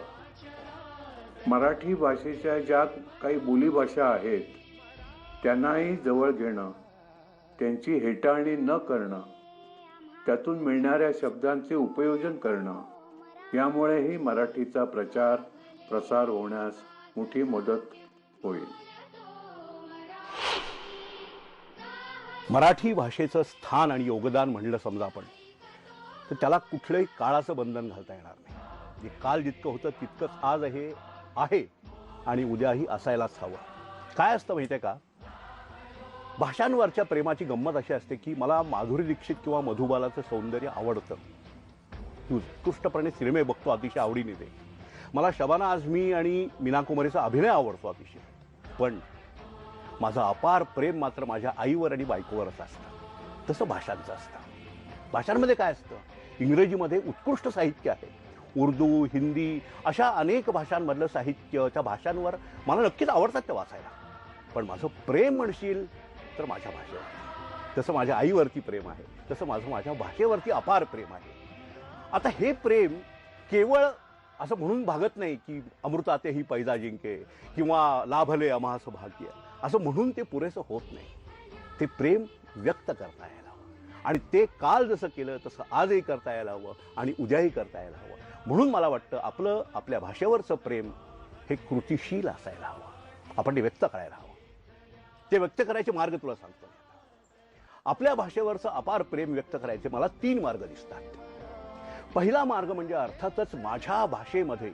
मराठी भाषेच्या ज्या काही बोलीभाषा आहेत त्यांनाही जवळ घेणं, त्यांची हेटाळणी न करणं, त्यातून मिळणाऱ्या शब्दांचे उपयोजन करणं, यामुळेही मराठीचा प्रचार प्रसार होण्यास मोठी मदत होईल. मराठी भाषेचं स्थान आणि योगदान म्हणलं समजा आपण तर त्याला कुठलंही काळाचं बंधन घालता येणार नाही. जे काल जितकं होतं तितकंच आज आहे आणि उद्याही असायलाच हवं. काय असतं माहिती आहे का, भाषांवरच्या प्रेमाची गंमत अशी असते की मला माधुरी दीक्षित किंवा मधुबालाचं सौंदर्य आवडतं, उत्कृष्टपणे सिनेमे बघतो अतिशय आवडीने ते. मला शबाना आझमी आणि मीना कुमारीचा अभिनय आवडतो अतिशय. पण माझं अपार प्रेम मात्र माझ्या आईवर आणि बायकोवरच असतं. तसं भाषांचं असतं. भाषांमध्ये काय असतं, इंग्रजीमध्ये उत्कृष्ट साहित्य आहे, उर्दू, हिंदी अशा अनेक भाषांमधलं साहित्य, त्या भाषांवर मला नक्कीच आवडतात ते वाचायला. पण माझं प्रेम म्हणशील तर माझ्या भाषेवर. जसं माझ्या आईवरती प्रेम आहे तसं माझं माझ्या भाषेवरती अपार प्रेम आहे. आता हे प्रेम केवळ असं म्हणून भागत नाही की अमृताते ही पैजा जिंके किंवा लाभले अमास भाग्य, असं म्हणून ते पुरेसं होत नाही. ते प्रेम व्यक्त करता यायला हवं आणि ते काल जसं केलं तसं आजही करता यायला हवं आणि उद्याही करता यायला हवं. म्हणून मला वाटतं आपल्या भाषेवरचं प्रेम हे कृतिशील असायला हवं. आपण ते व्यक्त करायला हवं. ते व्यक्त करायचे मार्ग तुला सांगतो. आपल्या भाषेवरचं अपार प्रेम व्यक्त करायचे मला 3 मार्ग दिसतात. पहिला मार्ग म्हणजे अर्थातच माझ्या भाषेमध्ये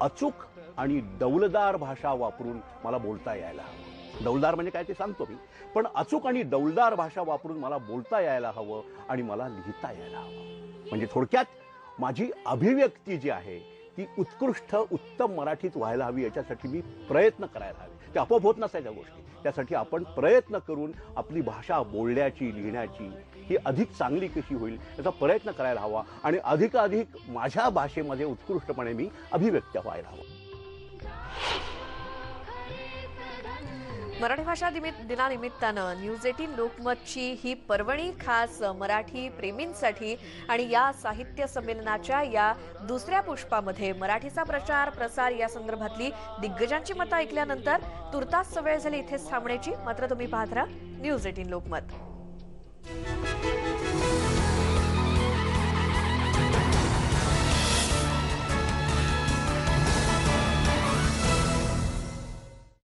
अचूक आणि डौलदार भाषा वापरून मला बोलता यायला हवं. डौलदार म्हणजे काय ते सांगतो मी, पण अचूक आणि डौलदार भाषा वापरून मला बोलता यायला हवं आणि मला लिहिता यायला हवं. म्हणजे थोडक्यात माझी अभिव्यक्ती जी आहे ती उत्कृष्ट उत्तम मराठीत व्हायला हवी. याच्यासाठी मी प्रयत्न करायला हवे. ते आपोआप होत नसायच्या गोष्टी. त्यासाठी आपण प्रयत्न करून आपली भाषा बोलण्याची, लिहिण्याची ही अधिक चांगली कशी होईल याचा प्रयत्न करायला हवा आणि अधिकाधिक माझ्या भाषेमध्ये उत्कृष्टपणे मी अभिव्यक्त व्हायला हवं. मराठी भाषा दिनानिमित्तानं न्यूज 18 लोकमतची ही पर्वणी खास मराठी प्रेमींसाठी आणि या साहित्य संमेलनाच्या या दुसऱ्या पुष्पामध्ये मराठीचा प्रचार प्रसार या संदर्भातली दिग्गजांची मतं ऐकल्यानंतर तुर्तास वेळ झाली इथेच थांबण्याची. मात्र तुम्ही पाहत राहा न्यूज 18 लोकमत.